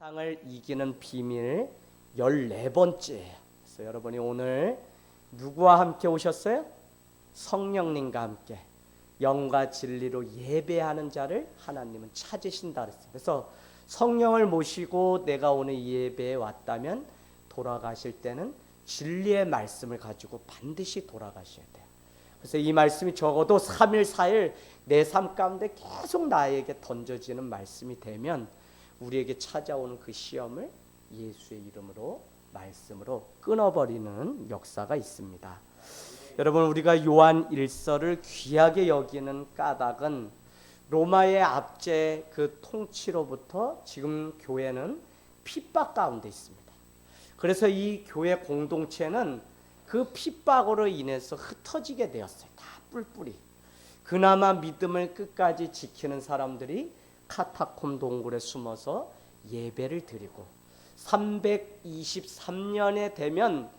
세상을 이기는 비밀 14번째예요. 그래서 여러분이 오늘 누구와 함께 오셨어요? 성령님과 함께 영과 진리로 예배하는 자를 하나님은 찾으신다 그랬어요. 그래서 성령을 모시고 내가 오늘 예배에 왔다면 돌아가실 때는 진리의 말씀을 가지고 반드시 돌아가셔야 돼요. 그래서 이 말씀이 적어도 3일 4일 내 삶 가운데 계속 나에게 던져지는 말씀이 되면 우리에게 찾아오는 그 시험을 예수의 이름으로 말씀으로 끊어버리는 역사가 있습니다. 여러분, 우리가 요한 1서를 귀하게 여기는 까닭은 로마의 압제 그 통치로부터 지금 교회는 핍박 가운데 있습니다. 그래서 이 교회 공동체는 그 핍박으로 인해서 흩어지게 되었어요. 다 뿔뿔이. 그나마 믿음을 끝까지 지키는 사람들이 카타콤 동굴에 숨어서 예배를 드리고 323년에 되면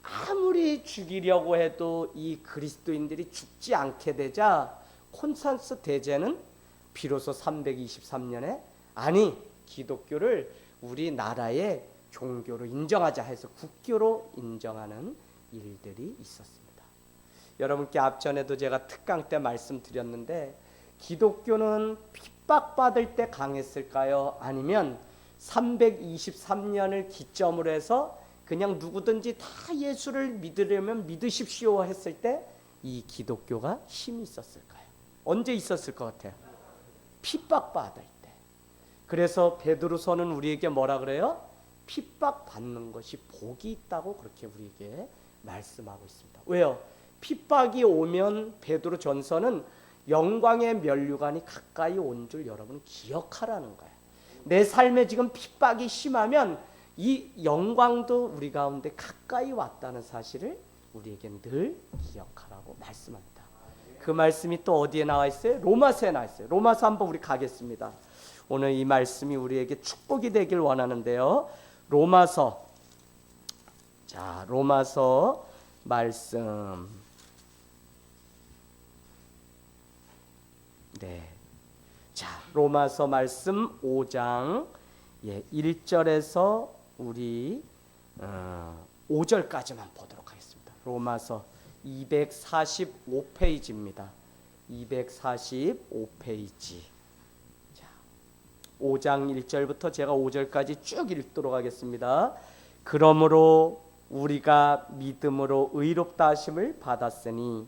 아무리 죽이려고 해도 이 그리스도인들이 죽지 않게 되자 콘스탄스 대제는 비로소 323년에 아니 기독교를 우리나라의 종교로 인정하자 해서 국교로 인정하는 일들이 있었습니다. 여러분께 앞전에도 제가 특강 때 말씀드렸는데 기독교는 핍박받을 때 강했을까요? 아니면 323년을 기점으로 해서 그냥 누구든지 다 예수를 믿으려면 믿으십시오 했을 때 이 기독교가 힘이 있었을까요? 언제 있었을 것 같아요? 핍박받을 때. 그래서 베드로서는 우리에게 뭐라 그래요? 핍박받는 것이 복이 있다고 그렇게 우리에게 말씀하고 있습니다. 왜요? 핍박이 오면 베드로 전서는 영광의 면류관이 가까이 온 줄 여러분 기억하라는 거예요. 내 삶에 지금 핍박이 심하면 이 영광도 우리 가운데 가까이 왔다는 사실을 우리에게 늘 기억하라고 말씀합니다. 그 말씀이 또 어디에 나와 있어요? 로마서에 나와 있어요. 로마서 한번 우리 가겠습니다. 오늘 이 말씀이 우리에게 축복이 되길 원하는데요. 로마서 말씀 로마서 말씀 5장 1절에서 우리 5절까지만 보도록 하겠습니다. 로마서 245페이지입니다. 245페이지. 5장 1절부터 제가 5절까지 쭉 읽도록 하겠습니다. 그러므로 우리가 믿음으로 의롭다 하심을 받았으니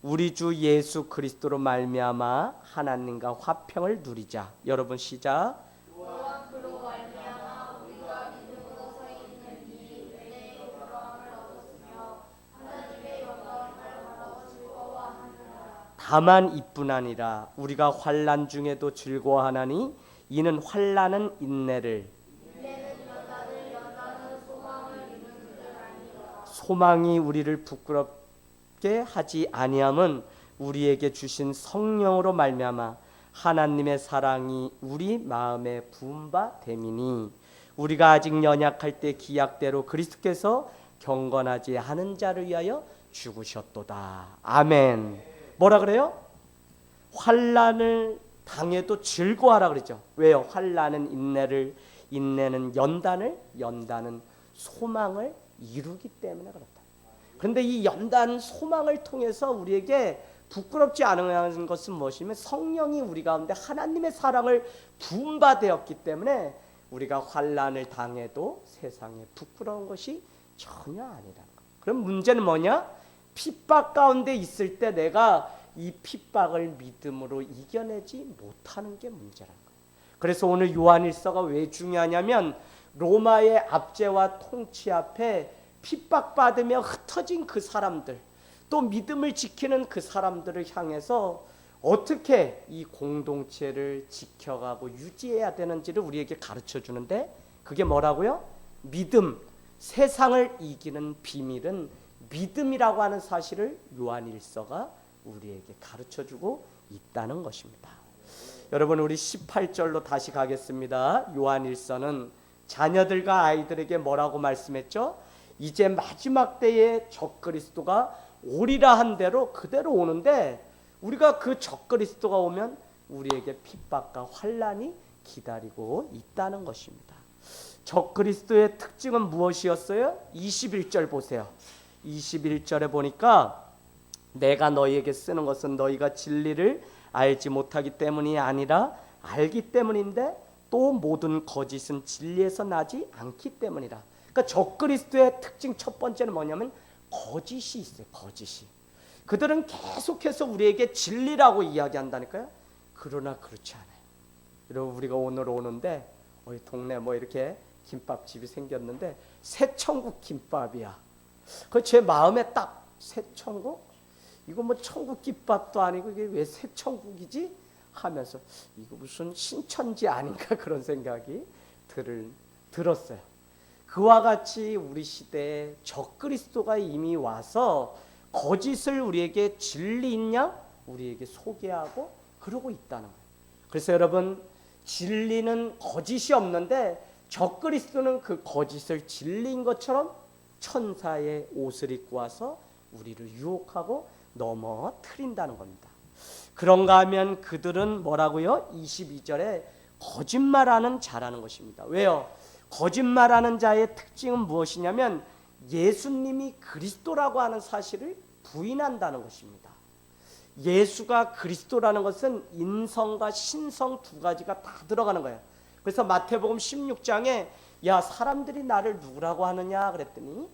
우리 주 예수 그리스도로 말미암아 하나님과 화평을 누리자. 여러분 시작. 또한 그로 말미암아 우리가 믿음으로 서 있는 이 은혜의 영광을 얻었으며 하나님의 영광을 받아 즐거워하느니라. 다만 이뿐 아니라 우리가 환난 중에도 즐거워하나니 이는 환난은 인내를 연단은 소망을 이루는 줄 아니라. 소망이 우리를 부끄럽게 하지 아니함은 우리에게 주신 성령으로 말미암아 하나님의 사랑이 우리 마음에 부은 바 됨이니 우리가 아직 연약할 때 기약대로 그리스도께서 경건하지 않은 자를 위하여 죽으셨도다. 아멘. 뭐라 그래요? 환난을 당해도 즐거워하라 그러죠. 왜요? 환난은 인내를, 인내는 연단을, 연단은 소망을 이루기 때문에 그렇다. 그런데 이 연단 소망을 통해서 우리에게 부끄럽지 않은 것은 무엇이냐면 성령이 우리 가운데 하나님의 사랑을 부은 바 되었기 때문에 우리가 환난을 당해도 세상에 부끄러운 것이 전혀 아니라는 거예요. 그럼 문제는 뭐냐? 핍박 가운데 있을 때 내가 이 핍박을 믿음으로 이겨내지 못하는 게 문제라는 거예요. 그래서 오늘 요한일서가 왜 중요하냐면 로마의 압제와 통치 앞에 핍박받으며 흩어진 그 사람들, 또 믿음을 지키는 그 사람들을 향해서 어떻게 이 공동체를 지켜가고 유지해야 되는지를 우리에게 가르쳐 주는데 그게 뭐라고요? 믿음, 세상을 이기는 비밀은 믿음이라고 하는 사실을 요한일서가 우리에게 가르쳐 주고 있다는 것입니다. 여러분, 우리 18절로 다시 가겠습니다. 요한일서는 자녀들과 아이들에게 뭐라고 말씀했죠? 이제 마지막 때에 적그리스도가 오리라 한 대로 그대로 오는데 우리가 그 적그리스도가 오면 우리에게 핍박과 환난이 기다리고 있다는 것입니다. 적그리스도의 특징은 무엇이었어요? 21절 보세요. 21절에 보니까 내가 너희에게 쓰는 것은 너희가 진리를 알지 못하기 때문이 아니라 알기 때문인데 또 모든 거짓은 진리에서 나지 않기 때문이라. 그러니까 적그리스도의 특징 첫 번째는 뭐냐면 거짓이 있어요. 거짓이. 그들은 계속해서 우리에게 진리라고 이야기한다니까요. 그러나 그렇지 않아요. 여러분, 우리가 오늘 오는데 동네 뭐 이렇게 김밥집이 생겼는데 새천국 김밥이야. 그 제 마음에 딱 새천국? 이거 뭐 천국 김밥도 아니고 이게 왜 새천국이지? 하면서 이거 무슨 신천지 아닌가 그런 생각이 들었어요. 그와 같이 우리 시대에 적그리스도가 이미 와서 거짓을 우리에게 진리인 양 우리에게 소개하고 그러고 있다는 거예요. 그래서 여러분, 진리는 거짓이 없는데 적그리스도는 그 거짓을 진리인 것처럼 천사의 옷을 입고 와서 우리를 유혹하고 넘어뜨린다는 겁니다. 그런가 하면 그들은 뭐라고요? 22절에 거짓말하는 자라는 것입니다. 왜요? 거짓말하는 자의 특징은 무엇이냐면 예수님이 그리스도라고 하는 사실을 부인한다는 것입니다. 예수가 그리스도라는 것은 인성과 신성 두 가지가 다 들어가는 거예요. 그래서 마태복음 16장에 야, 사람들이 나를 누구라고 하느냐 그랬더니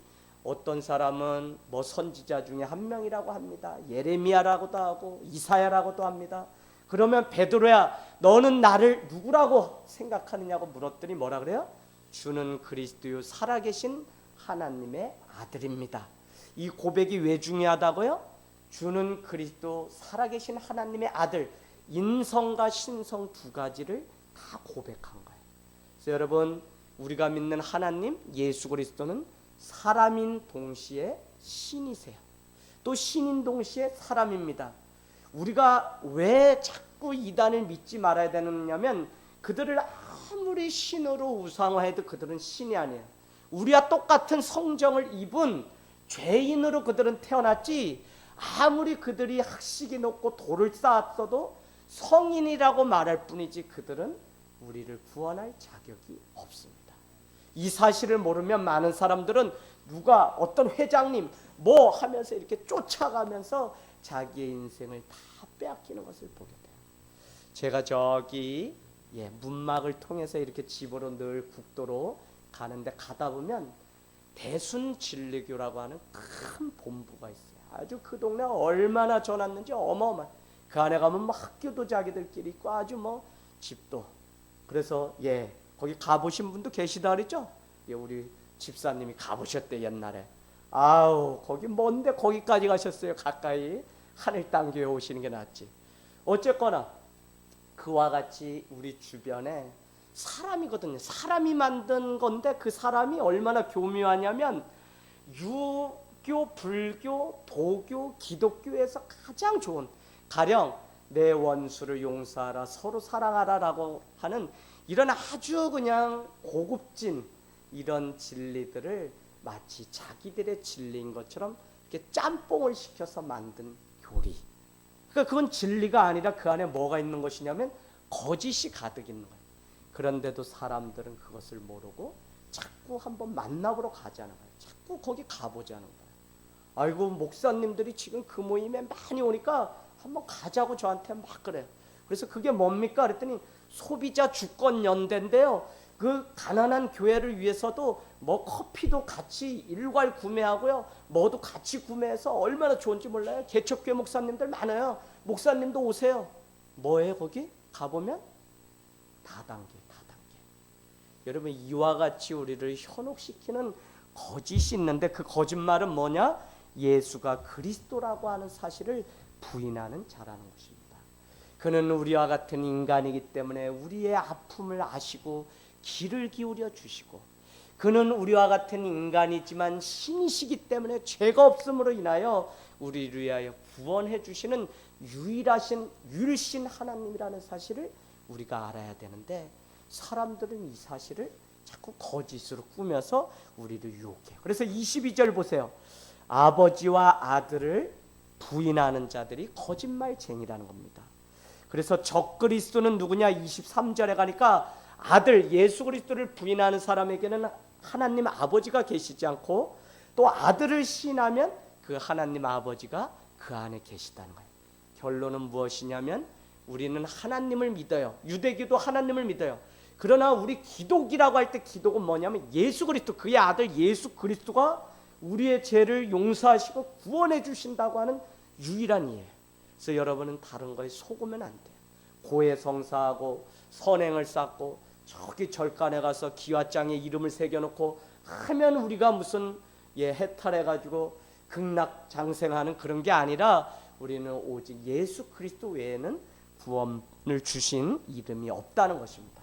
어떤 사람은 뭐 선지자 중에 한 명이라고 합니다. 예레미야라고도 하고 이사야라고도 합니다. 그러면 베드로야, 너는 나를 누구라고 생각하느냐고 물었더니 뭐라 그래요? 주는 그리스도요 살아계신 하나님의 아들입니다. 이 고백이 왜 중요하다고요? 주는 그리스도 살아계신 하나님의 아들, 인성과 신성 두 가지를 다 고백한 거예요. 그래서 여러분, 우리가 믿는 하나님 예수 그리스도는 사람인 동시에 신이세요. 또 신인 동시에 사람입니다. 우리가 왜 자꾸 이단을 믿지 말아야 되느냐면 그들을 아무리 신으로 우상화해도 그들은 신이 아니에요. 우리와 똑같은 성정을 입은 죄인으로 그들은 태어났지, 아무리 그들이 학식이 높고 도를 쌓았어도 성인이라고 말할 뿐이지 그들은 우리를 구원할 자격이 없습니다. 이 사실을 모르면 많은 사람들은 누가 어떤 회장님 뭐 하면서 이렇게 쫓아가면서 자기의 인생을 다 빼앗기는 것을 보게 돼요. 제가 저기 문막을 통해서 이렇게 집으로 늘 국도로 가는데 가다 보면 대순 진리교라고 하는 큰 본부가 있어요. 아주 그 동네 얼마나 전왔는지 어마어마. 그 안에 가면 뭐 학교도 자기들끼리 있고 아주 뭐 집도. 그래서 거기 가보신 분도 계시다 그랬죠? 우리 집사님이 가보셨대 옛날에. 아우 거기 뭔데 거기까지 가셨어요. 가까이 하늘 땅 교회 오시는 게 낫지. 어쨌거나 그와 같이 우리 주변에 사람이거든요. 사람이 만든 건데 그 사람이 얼마나 교묘하냐면 유교, 불교, 도교, 기독교에서 가장 좋은, 가령 내 원수를 용서하라, 서로 사랑하라라고 하는 이런 아주 그냥 고급진 이런 진리들을 마치 자기들의 진리인 것처럼 이렇게 짬뽕을 시켜서 만든 교리. 그러니까 그건 진리가 아니라 그 안에 뭐가 있는 것이냐면 거짓이 가득 있는 거예요. 그런데도 사람들은 그것을 모르고 자꾸 한번 만나보러 가자는 거예요. 자꾸 거기 가보자는 거예요. 아이고 목사님들이 지금 그 모임에 많이 오니까 한번 가자고 저한테 막 그래요. 그래서 그게 뭡니까? 그랬더니 소비자 주권 연대인데요. 그 가난한 교회를 위해서도 뭐 커피도 같이 일괄 구매하고요. 뭐도 같이 구매해서 얼마나 좋은지 몰라요. 개척교회 목사님들 많아요. 목사님도 오세요. 뭐예요 거기? 가보면 다단계. 여러분 이와 같이 우리를 현혹시키는 거짓이 있는데 그 거짓말은 뭐냐? 예수가 그리스도라고 하는 사실을 부인하는 자라는 것입니다. 그는 우리와 같은 인간이기 때문에 우리의 아픔을 아시고 귀를 기울여 주시고, 그는 우리와 같은 인간이지만 신이시기 때문에 죄가 없음으로 인하여 우리를 위하여 구원해 주시는 유일신 하나님이라는 사실을 우리가 알아야 되는데, 사람들은 이 사실을 자꾸 거짓으로 꾸며서 우리를 유혹해요. 그래서 22절 보세요. 아버지와 아들을 부인하는 자들이 거짓말쟁이라는 겁니다. 그래서 적그리스도는 누구냐? 23절에 가니까 아들 예수 그리스도를 부인하는 사람에게는 하나님 아버지가 계시지 않고 또 아들을 시인하면 그 하나님 아버지가 그 안에 계시다는 거예요. 결론은 무엇이냐면 우리는 하나님을 믿어요. 유대교도 하나님을 믿어요. 그러나 우리 기독이라고 할 때 기독은 뭐냐면 예수 그리스도, 그의 아들 예수 그리스도가 우리의 죄를 용서하시고 구원해 주신다고 하는 유일한 이에요. 그래서 여러분은 다른 거에 속으면 안 돼요. 고해성사하고 선행을 쌓고 저기 절간에 가서 기와장에 이름을 새겨놓고 하면 우리가 무슨 해탈해가지고 극락장생하는 그런 게 아니라 우리는 오직 예수 그리스도 외에는 구원을 주신 이름이 없다는 것입니다.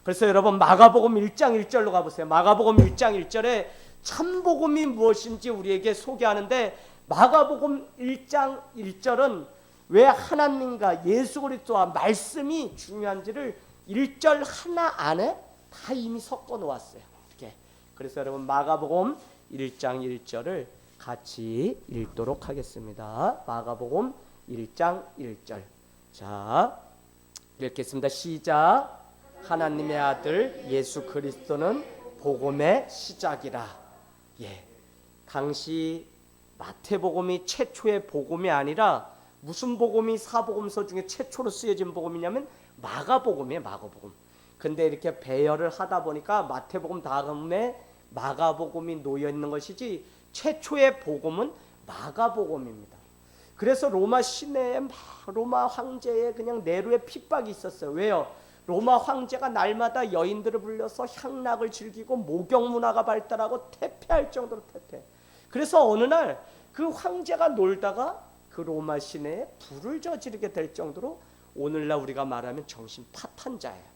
그래서 여러분 마가복음 1장 1절로 가보세요. 마가복음 1장 1절에 참복음이 무엇인지 우리에게 소개하는데 마가복음 1장 1절은 왜 하나님과 예수 그리스도와 말씀이 중요한지를 1절 하나 안에 다 이미 섞어 놓았어요. 이렇게. 그래서 여러분 마가복음 1장 1절을 같이 읽도록 하겠습니다. 마가복음 1장 1절. 자, 읽겠습니다. 시작. 하나님의 아들 예수 그리스도는 복음의 시작이라. 당시 마태복음이 최초의 복음이 아니라 무슨 복음이 사복음서 중에 최초로 쓰여진 복음이냐면 마가복음이에요. 마가복음. 근데 이렇게 배열을 하다 보니까 마태복음 다음에 마가복음이 놓여 있는 것이지 최초의 복음은 마가복음입니다. 그래서 로마 시내에 로마 황제의 그냥 내로의 핍박이 있었어요. 왜요? 로마 황제가 날마다 여인들을 불러서 향락을 즐기고 목욕 문화가 발달하고 퇴폐할 정도로 퇴폐. 그래서 어느 날 그 황제가 놀다가 그 로마 시내에 불을 저지르게 될 정도로 오늘날 우리가 말하면 정신 파탄자예요.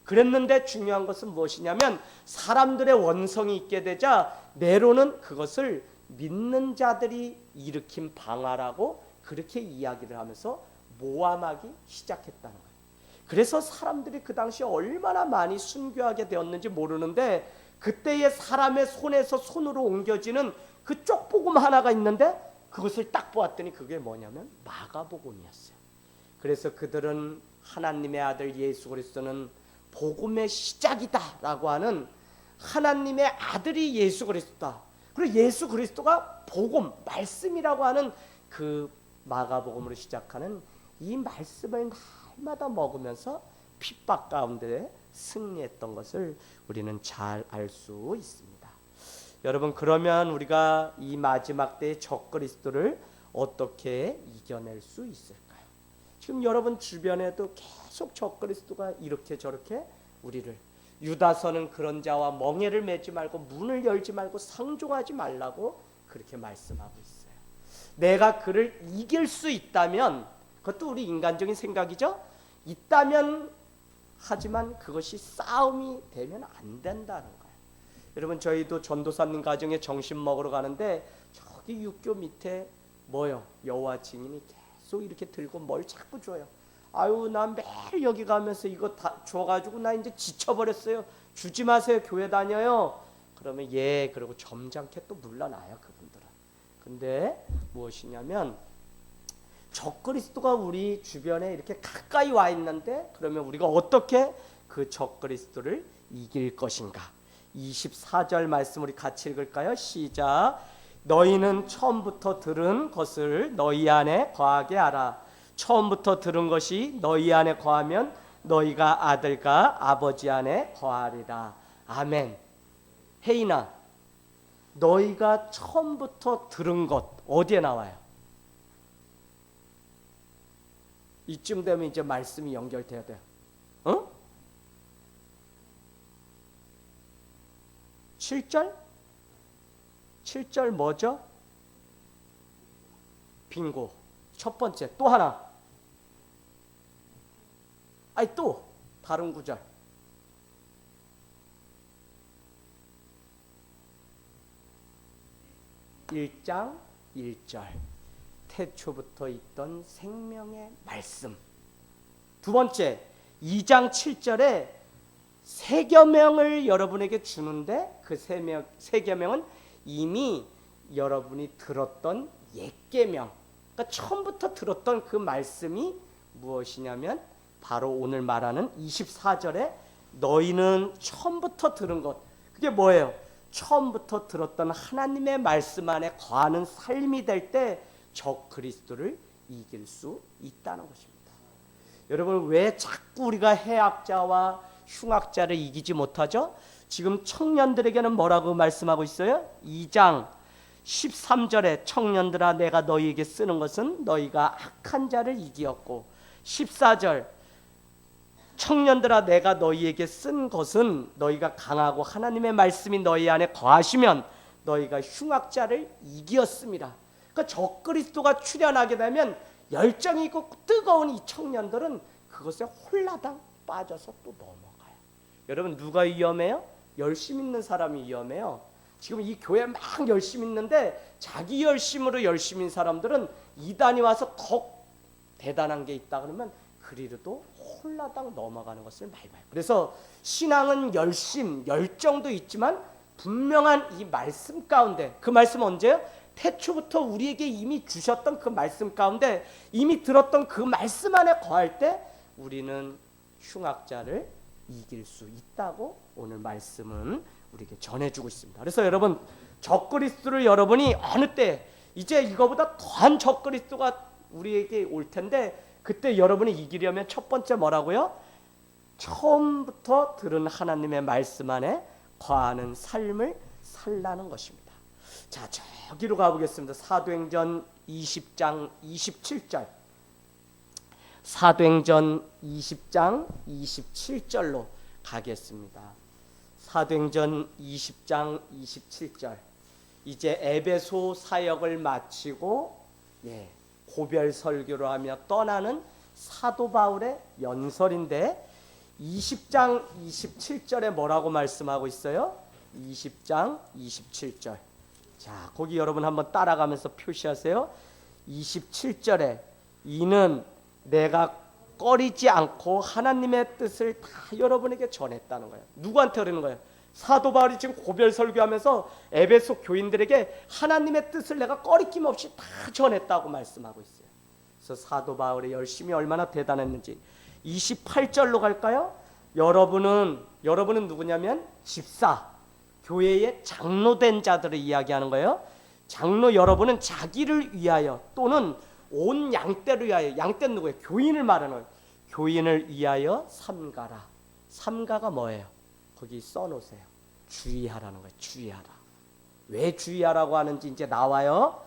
그랬는데 중요한 것은 무엇이냐면 사람들의 원성이 있게 되자 네로는 그것을 믿는 자들이 일으킨 방화라고 그렇게 이야기를 하면서 모함하기 시작했다는 거예요. 그래서 사람들이 그 당시에 얼마나 많이 순교하게 되었는지 모르는데 그때의 사람의 손에서 손으로 옮겨지는 그 쪽복음 하나가 있는데 그것을 딱 보았더니 그게 뭐냐면 마가복음이었어요. 그래서 그들은 하나님의 아들 예수 그리스도는 복음의 시작이다라고 하는 하나님의 아들이 예수 그리스도다. 그리고 예수 그리스도가 복음, 말씀이라고 하는 그 마가복음으로 시작하는 이 말씀을 날마다 먹으면서 핍박 가운데 승리했던 것을 우리는 잘 알 수 있습니다. 여러분, 그러면 우리가 이 마지막 때의 적그리스도를 어떻게 이겨낼 수 있을까요? 지금 여러분 주변에도 계속 적그리스도가 이렇게 저렇게 우리를, 유다서는 그런 자와 멍에를 매지 말고 문을 열지 말고 상종하지 말라고 그렇게 말씀하고 있어요. 내가 그를 이길 수 있다면, 그것도 우리 인간적인 생각이죠. 있다면 하지만 그것이 싸움이 되면 안 된다는 거예요. 여러분, 저희도 전도사님 가정에 점심 먹으러 가는데 저기 육교 밑에 뭐요? 여호와 증인이 계속 이렇게 들고 뭘 자꾸 줘요. 아유, 난 매일 여기 가면서 이거 다 줘가지고 나 이제 지쳐버렸어요. 주지 마세요. 교회 다녀요. 그러면 그러고 점잖게 또 물러나요, 그분들은. 근데 무엇이냐면 적그리스도가 우리 주변에 이렇게 가까이 와 있는데 그러면 우리가 어떻게 그 적그리스도를 이길 것인가? 24절 말씀 우리 같이 읽을까요? 시작. 너희는 처음부터 들은 것을 너희 안에 거하게 하라. 처음부터 들은 것이 너희 안에 거하면 너희가 아들과 아버지 안에 거하리라. 아멘. 혜인아, 너희가 처음부터 들은 것 어디에 나와요? 이쯤 되면 이제 말씀이 연결돼야 돼요. 어? 7절? 7절 뭐죠? 빙고. 첫 번째. 또 하나. 또 다른 구절. 1장 1절. 태초부터 있던 생명의 말씀. 두 번째, 2장 7절에 세 계명을 여러분에게 주는데 그 세 계명은 이미 여러분이 들었던 옛 계명. 그러니까 처음부터 들었던 그 말씀이 무엇이냐면 바로 오늘 말하는 24절에 너희는 처음부터 들은 것, 그게 뭐예요? 처음부터 들었던 하나님의 말씀 안에 거하는 삶이 될 때 적 그리스도를 이길 수 있다는 것입니다. 여러분, 왜 자꾸 우리가 해학자와 흉악자를 이기지 못하죠? 지금 청년들에게는 뭐라고 말씀하고 있어요? 2장 13절에 청년들아 내가 너희에게 쓰는 것은 너희가 악한 자를 이기었고, 14절 청년들아 내가 너희에게 쓴 것은 너희가 강하고 하나님의 말씀이 너희 안에 거하시면 너희가 흉악자를 이기었습니다. 그러니까 적그리스도가 출현하게 되면 열정이 있고 뜨거운 이 청년들은 그것에 홀라당 빠져서 또 넘어가요. 여러분, 누가 위험해요? 열심 있는 사람이 위험해요. 지금 이 교회 막 열심히 있는데 자기 열심으로 열심인 사람들은 이단이 와서 더 대단한 게 있다 그러면 그리로도 홀라당 넘어가는 것을 많이 봐요. 그래서 신앙은 열정도 있지만 분명한 이 말씀 가운데, 그 말씀 언제요? 태초부터 우리에게 이미 주셨던 그 말씀 가운데 이미 들었던 그 말씀 안에 거할 때 우리는 흉악자를 이길 수 있다고 오늘 말씀은 우리에게 전해주고 있습니다. 그래서 여러분, 적그리스도를 여러분이 어느 때 이제 이거보다 더한 적그리스도가 우리에게 올 텐데 그때 여러분이 이기려면 첫 번째 뭐라고요? 처음부터 들은 하나님의 말씀 안에 거하는 삶을 살라는 것입니다. 자, 저기로 가보겠습니다. 사도행전 20장 27절. 사도행전 20장 27절로 가겠습니다. 사도행전 20장 27절. 이제 에베소 사역을 마치고 고별 설교를 하며 떠나는 사도 바울의 연설인데 20장 27절에 뭐라고 말씀하고 있어요? 20장 27절. 자, 거기 여러분 한번 따라가면서 표시하세요. 27절에 이는 내가 꺼리지 않고 하나님의 뜻을 다 여러분에게 전했다는 거예요. 누구한테 그러는 거예요? 사도 바울이 지금 고별 설교하면서 에베소 교인들에게 하나님의 뜻을 내가 꺼리낌 없이 다 전했다고 말씀하고 있어요. 그래서 사도 바울의 열심이 얼마나 대단했는지 28절로 갈까요? 여러분은 누구냐면 집사, 교회의 장로된 자들을 이야기하는 거예요. 장로 여러분은 자기를 위하여 또는 온 양떼를 위하여, 양떼는 누구예요? 교인을 말하는 거예요. 교인을 위하여 삼가라. 삼가가 뭐예요? 거기 써놓으세요. 주의하라는 거예요. 주의하라. 왜 주의하라고 하는지 이제 나와요.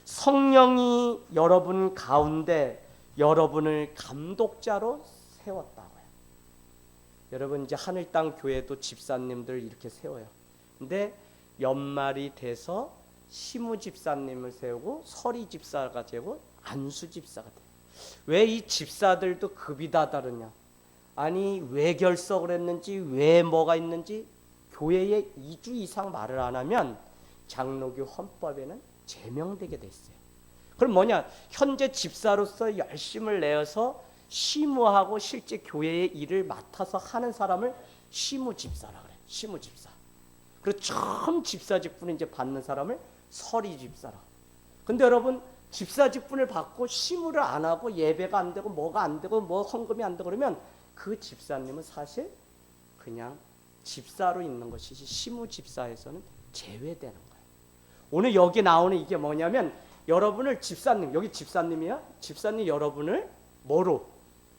성령이 여러분 가운데 여러분을 감독자로 세웠다고요. 여러분, 이제 하늘 땅 교회도 집사님들 이렇게 세워요. 근데 연말이 돼서 시무 집사님을 세우고 서리 집사가 되고 안수 집사가 돼요. 왜 이 집사들도 급이 다 다르냐? 아니, 왜 결석을 했는지, 왜 뭐가 있는지 교회에 2주 이상 말을 안 하면 장로교 헌법에는 제명되게 돼 있어요. 그럼 뭐냐? 현재 집사로서 열심을 내어서 시무하고 실제 교회의 일을 맡아서 하는 사람을 시무 집사라 그래. 시무 집사. 그리고 처음 집사 직분을 이제 받는 사람을 서리 집사라. 근데 여러분, 집사 직분을 받고 시무를 안 하고 예배가 안 되고 뭐가 안 되고 뭐 헌금이 안 되고 그러면 그 집사님은 사실 그냥 집사로 있는 것이지 시무 집사에서는 제외되는 거예요. 오늘 여기 나오는 이게 뭐냐면 여러분을 집사님, 여기 집사님이야? 집사님 여러분을 뭐로?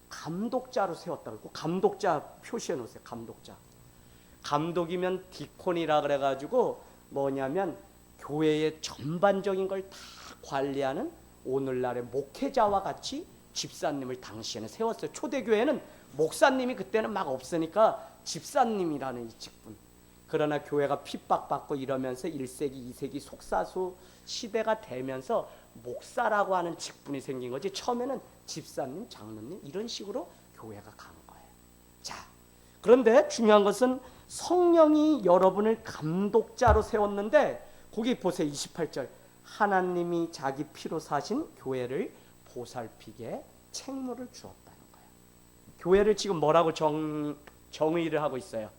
감독자로 세웠다고. 감독자 표시해 놓으세요. 감독자. 감독이면 디콘이라 그래가지고 뭐냐면 교회의 전반적인 걸 다 관리하는 오늘날의 목회자와 같이 집사님을 당시에는 세웠어요. 초대교회는 목사님이 그때는 막 없으니까 집사님이라는 이 직분. 그러나 교회가 핍박받고 이러면서 1세기, 2세기 속사수 시대가 되면서 목사라고 하는 직분이 생긴 거지 처음에는 집사님, 장로님 이런 식으로 교회가 간 거예요. 자, 그런데 중요한 것은 성령이 여러분을 감독자로 세웠는데 거기 보세요. 28절. 하나님이 자기 피로 사신 교회를 보살피게 책무를 주었다는 거예요. 교회를 지금 뭐라고 정의를 하고 있어요?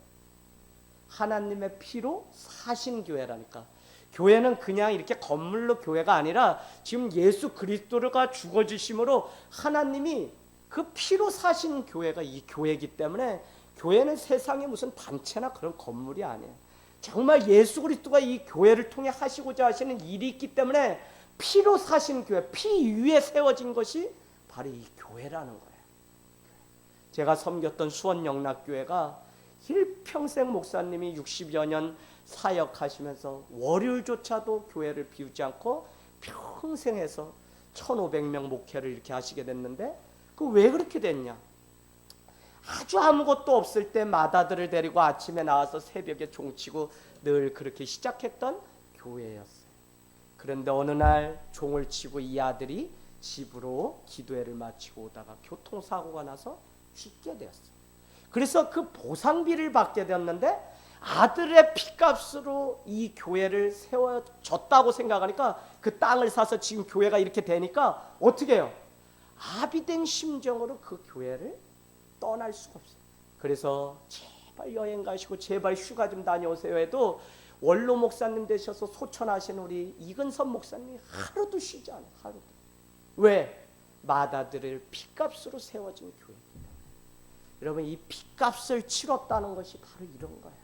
하나님의 피로 사신 교회라니까. 교회는 그냥 이렇게 건물로 교회가 아니라 지금 예수 그리스도가 죽어주심으로 하나님이 그 피로 사신 교회가 이 교회이기 때문에 교회는 세상에 무슨 단체나 그런 건물이 아니에요. 정말 예수 그리스도가 이 교회를 통해 하시고자 하시는 일이 있기 때문에 피로 사신 교회, 피 위에 세워진 것이 바로 이 교회라는 거예요. 제가 섬겼던 수원영락교회가 일평생 목사님이 60여 년 사역하시면서 월요일조차도 교회를 비우지 않고 평생 해서 1,500명 목회를 이렇게 하시게 됐는데, 그 왜 그렇게 됐냐? 아주 아무것도 없을 때 마다들을 데리고 아침에 나와서 새벽에 종치고 늘 그렇게 시작했던 교회였어요. 그런데 어느 날 종을 치고 이 아들이 집으로 기도회를 마치고 오다가 교통사고가 나서 죽게 되었어요. 그래서 그 보상비를 받게 되었는데, 아들의 피값으로 이 교회를 세워줬다고 생각하니까 그 땅을 사서 지금 교회가 이렇게 되니까 어떻게 해요? 아비된 심정으로 그 교회를 떠날 수가 없어요. 그래서 제발 여행 가시고 제발 휴가 좀 다녀오세요 해도 원로 목사님 되셔서 소천하신 우리 이근선 목사님이 하루도 쉬지 않아요. 하루도. 왜? 마다들을 피값으로 세워진 교회입니다. 여러분, 이 피값을 치렀다는 것이 바로 이런 거예요.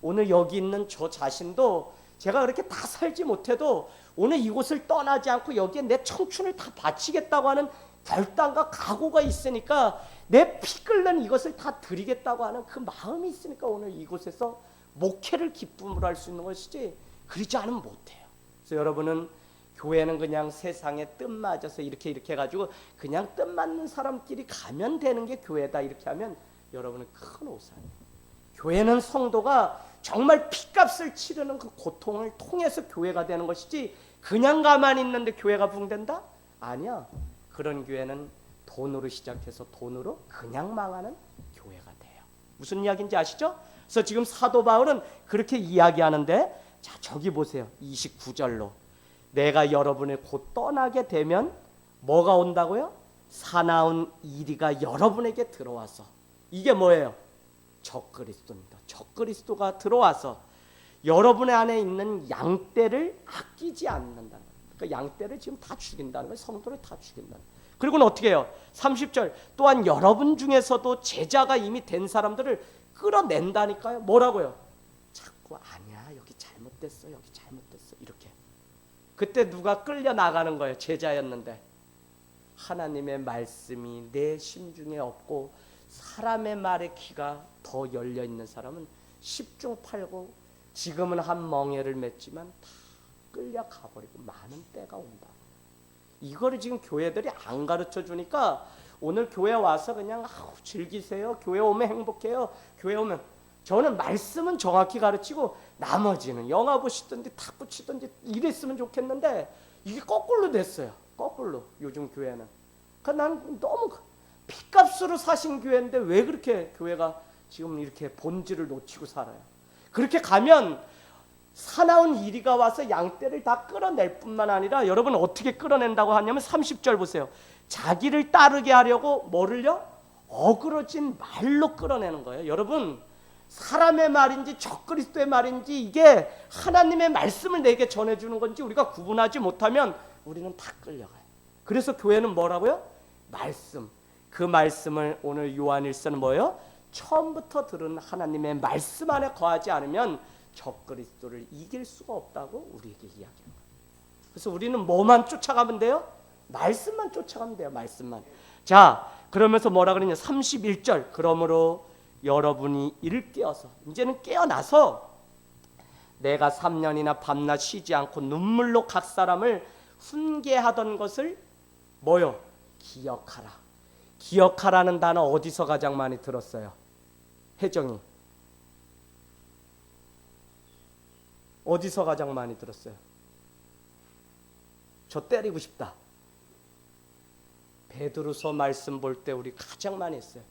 오늘 여기 있는 저 자신도 제가 그렇게 다 살지 못해도 오늘 이곳을 떠나지 않고 여기에 내 청춘을 다 바치겠다고 하는 결단과 각오가 있으니까, 내 피 끓는 이것을 다 드리겠다고 하는 그 마음이 있으니까 오늘 이곳에서 목회를 기쁨으로 할 수 있는 것이지, 그러지 않으면 못해요. 그래서 여러분은 교회는 그냥 세상에 뜸 맞아서 이렇게 해가지고 그냥 뜸 맞는 사람끼리 가면 되는 게 교회다 이렇게 하면 여러분은 큰 오산이에요. 교회는 성도가 정말 피값을 치르는 그 고통을 통해서 교회가 되는 것이지, 그냥 가만히 있는데 교회가 붕댄다? 아니야. 그런 교회는 돈으로 시작해서 돈으로 그냥 망하는 교회가 돼요. 무슨 이야기인지 아시죠? 그래서 지금 사도 바울은 그렇게 이야기하는데, 자, 저기 보세요. 29절로 내가 여러분을 곧 떠나게 되면 뭐가 온다고요? 사나운 이리가 여러분에게 들어와서, 이게 뭐예요? 적그리스도입니다. 적그리스도가 들어와서 여러분의 안에 있는 양떼를 아끼지 않는다는 거예요. 그러니까 양떼를 지금 다 죽인다는 거예요. 성도를 다 죽인다는 거예요. 그리고는 어떻게 해요? 30절 또한 여러분 중에서도 제자가 이미 된 사람들을 끌어낸다니까요. 뭐라고요? 자꾸 아니야, 여기 잘못됐어, 여기 잘못됐어, 이렇게. 그때 누가 끌려 나가는 거예요? 제자였는데. 하나님의 말씀이 내 심중에 없고 사람의 말에 귀가 더 열려 있는 사람은 10중 8구 지금은 한 멍에를 맺지만 다 끌려 가버리고 많은 때가 온다. 이거를 지금 교회들이 안 가르쳐 주니까 오늘 교회 와서 그냥 즐기세요. 교회 오면 행복해요. 교회 오면, 저는 말씀은 정확히 가르치고 나머지는 영화 보시든지 탁구 치든지 이랬으면 좋겠는데, 이게 거꾸로 됐어요. 거꾸로 요즘 교회는. 그러니까 난 너무 피값으로 사신 교회인데 왜 그렇게 교회가 지금 이렇게 본질을 놓치고 살아요? 그렇게 가면 사나운 이리가 와서 양떼를 다 끌어낼 뿐만 아니라, 여러분 어떻게 끌어낸다고 하냐면 30절 보세요. 자기를 따르게 하려고 뭐를요? 어그러진 말로 끌어내는 거예요. 여러분, 사람의 말인지 적그리스도의 말인지 이게 하나님의 말씀을 내게 전해주는 건지 우리가 구분하지 못하면 우리는 다 끌려가요. 그래서 교회는 뭐라고요? 말씀. 그 말씀을 오늘 요한일서는 뭐예요? 처음부터 들은 하나님의 말씀 안에 거하지 않으면 적그리스도를 이길 수가 없다고 우리에게 이야기합니다. 그래서 우리는 뭐만 쫓아가면 돼요? 말씀만 쫓아가면 돼요. 말씀만. 자, 그러면서 뭐라 그러냐? 31절. 그러므로 여러분이 이를 깨어서, 이제는 깨어나서 내가 3년이나 밤낮 쉬지 않고 눈물로 각 사람을 훈계하던 것을 뭐요? 기억하라. 기억하라는 단어 어디서 가장 많이 들었어요? 혜정이 어디서 가장 많이 들었어요? 저 때리고 싶다. 베드로서 말씀 볼 때 우리 가장 많이 했어요.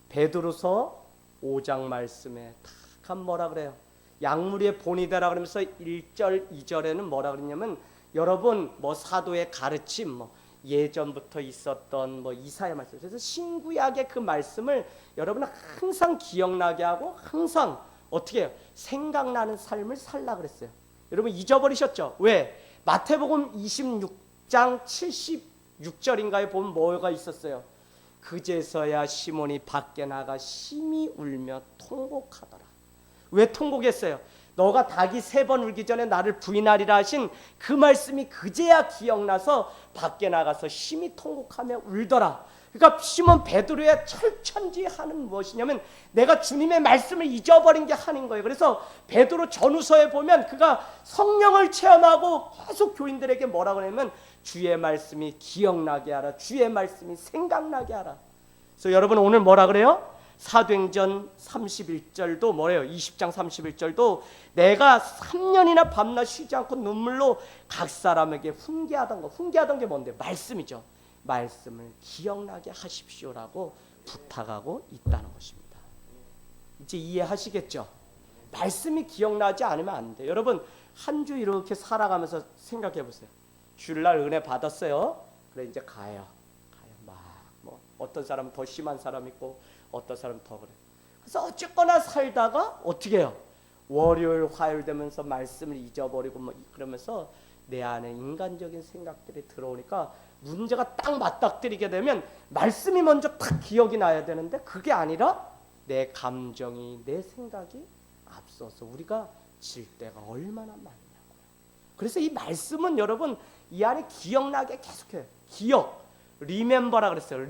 베드로서 5장 말씀에 탁 뭐라 그래요? 약물의 본이 되라 그러면서 1절 2절에는 뭐라 그러냐면, 여러분 뭐 사도의 가르침, 뭐 예전부터 있었던 뭐 이사야 말씀, 그래서 신구약의 그 말씀을 여러분은 항상 기억나게 하고 항상 어떻게 해요? 생각나는 삶을 살라 그랬어요. 여러분 잊어버리셨죠? 왜? 마태복음 26장 76절인가에 보면 뭐가 있었어요? 그제서야 시몬이 밖에 나가 심히 울며 통곡하더라. 왜 통곡했어요? 너가 닭이 3번 울기 전에 나를 부인하리라 하신 그 말씀이 그제야 기억나서 밖에 나가서 심히 통곡하며 울더라. 그러니까 시몬 베드로의 철천지하는 무엇이냐면 내가 주님의 말씀을 잊어버린 게 한인 거예요. 그래서 베드로 전후서에 보면 그가 성령을 체험하고 계속 교인들에게 뭐라고 하냐면 주의 말씀이 기억나게 하라, 주의 말씀이 생각나게 하라. 그래서 여러분 오늘 뭐라 그래요? 사도행전 31절도 뭐래요? 20장 31절도 내가 3년이나 밤낮 쉬지 않고 눈물로 각 사람에게 훈계하던 게 뭔데? 말씀이죠. 말씀을 기억나게 하십시오라고 부탁하고 있다는 것입니다. 이제 이해하시겠죠? 말씀이 기억나지 않으면 안 돼요. 여러분 한 주 이렇게 살아가면서 생각해 보세요. 주일날 은혜 받았어요. 그래 이제 가요. 막 뭐 어떤 사람은 더 심한 사람 있고 어떤 사람은 더 그래. 그래서 어쨌거나 살다가 어떻게 해요? 월요일 화요일 되면서 말씀을 잊어버리고 뭐 그러면서 내 안에 인간적인 생각들이 들어오니까 문제가 딱 맞닥뜨리게 되면 말씀이 먼저 딱 기억이 나야 되는데 그게 아니라 내 감정이 내 생각이 앞서서 우리가 질 때가 얼마나 많냐고요. 그래서 이 말씀은 여러분 이 안에 기억나게 계속해요. 기억, 리멤버라 그랬어요.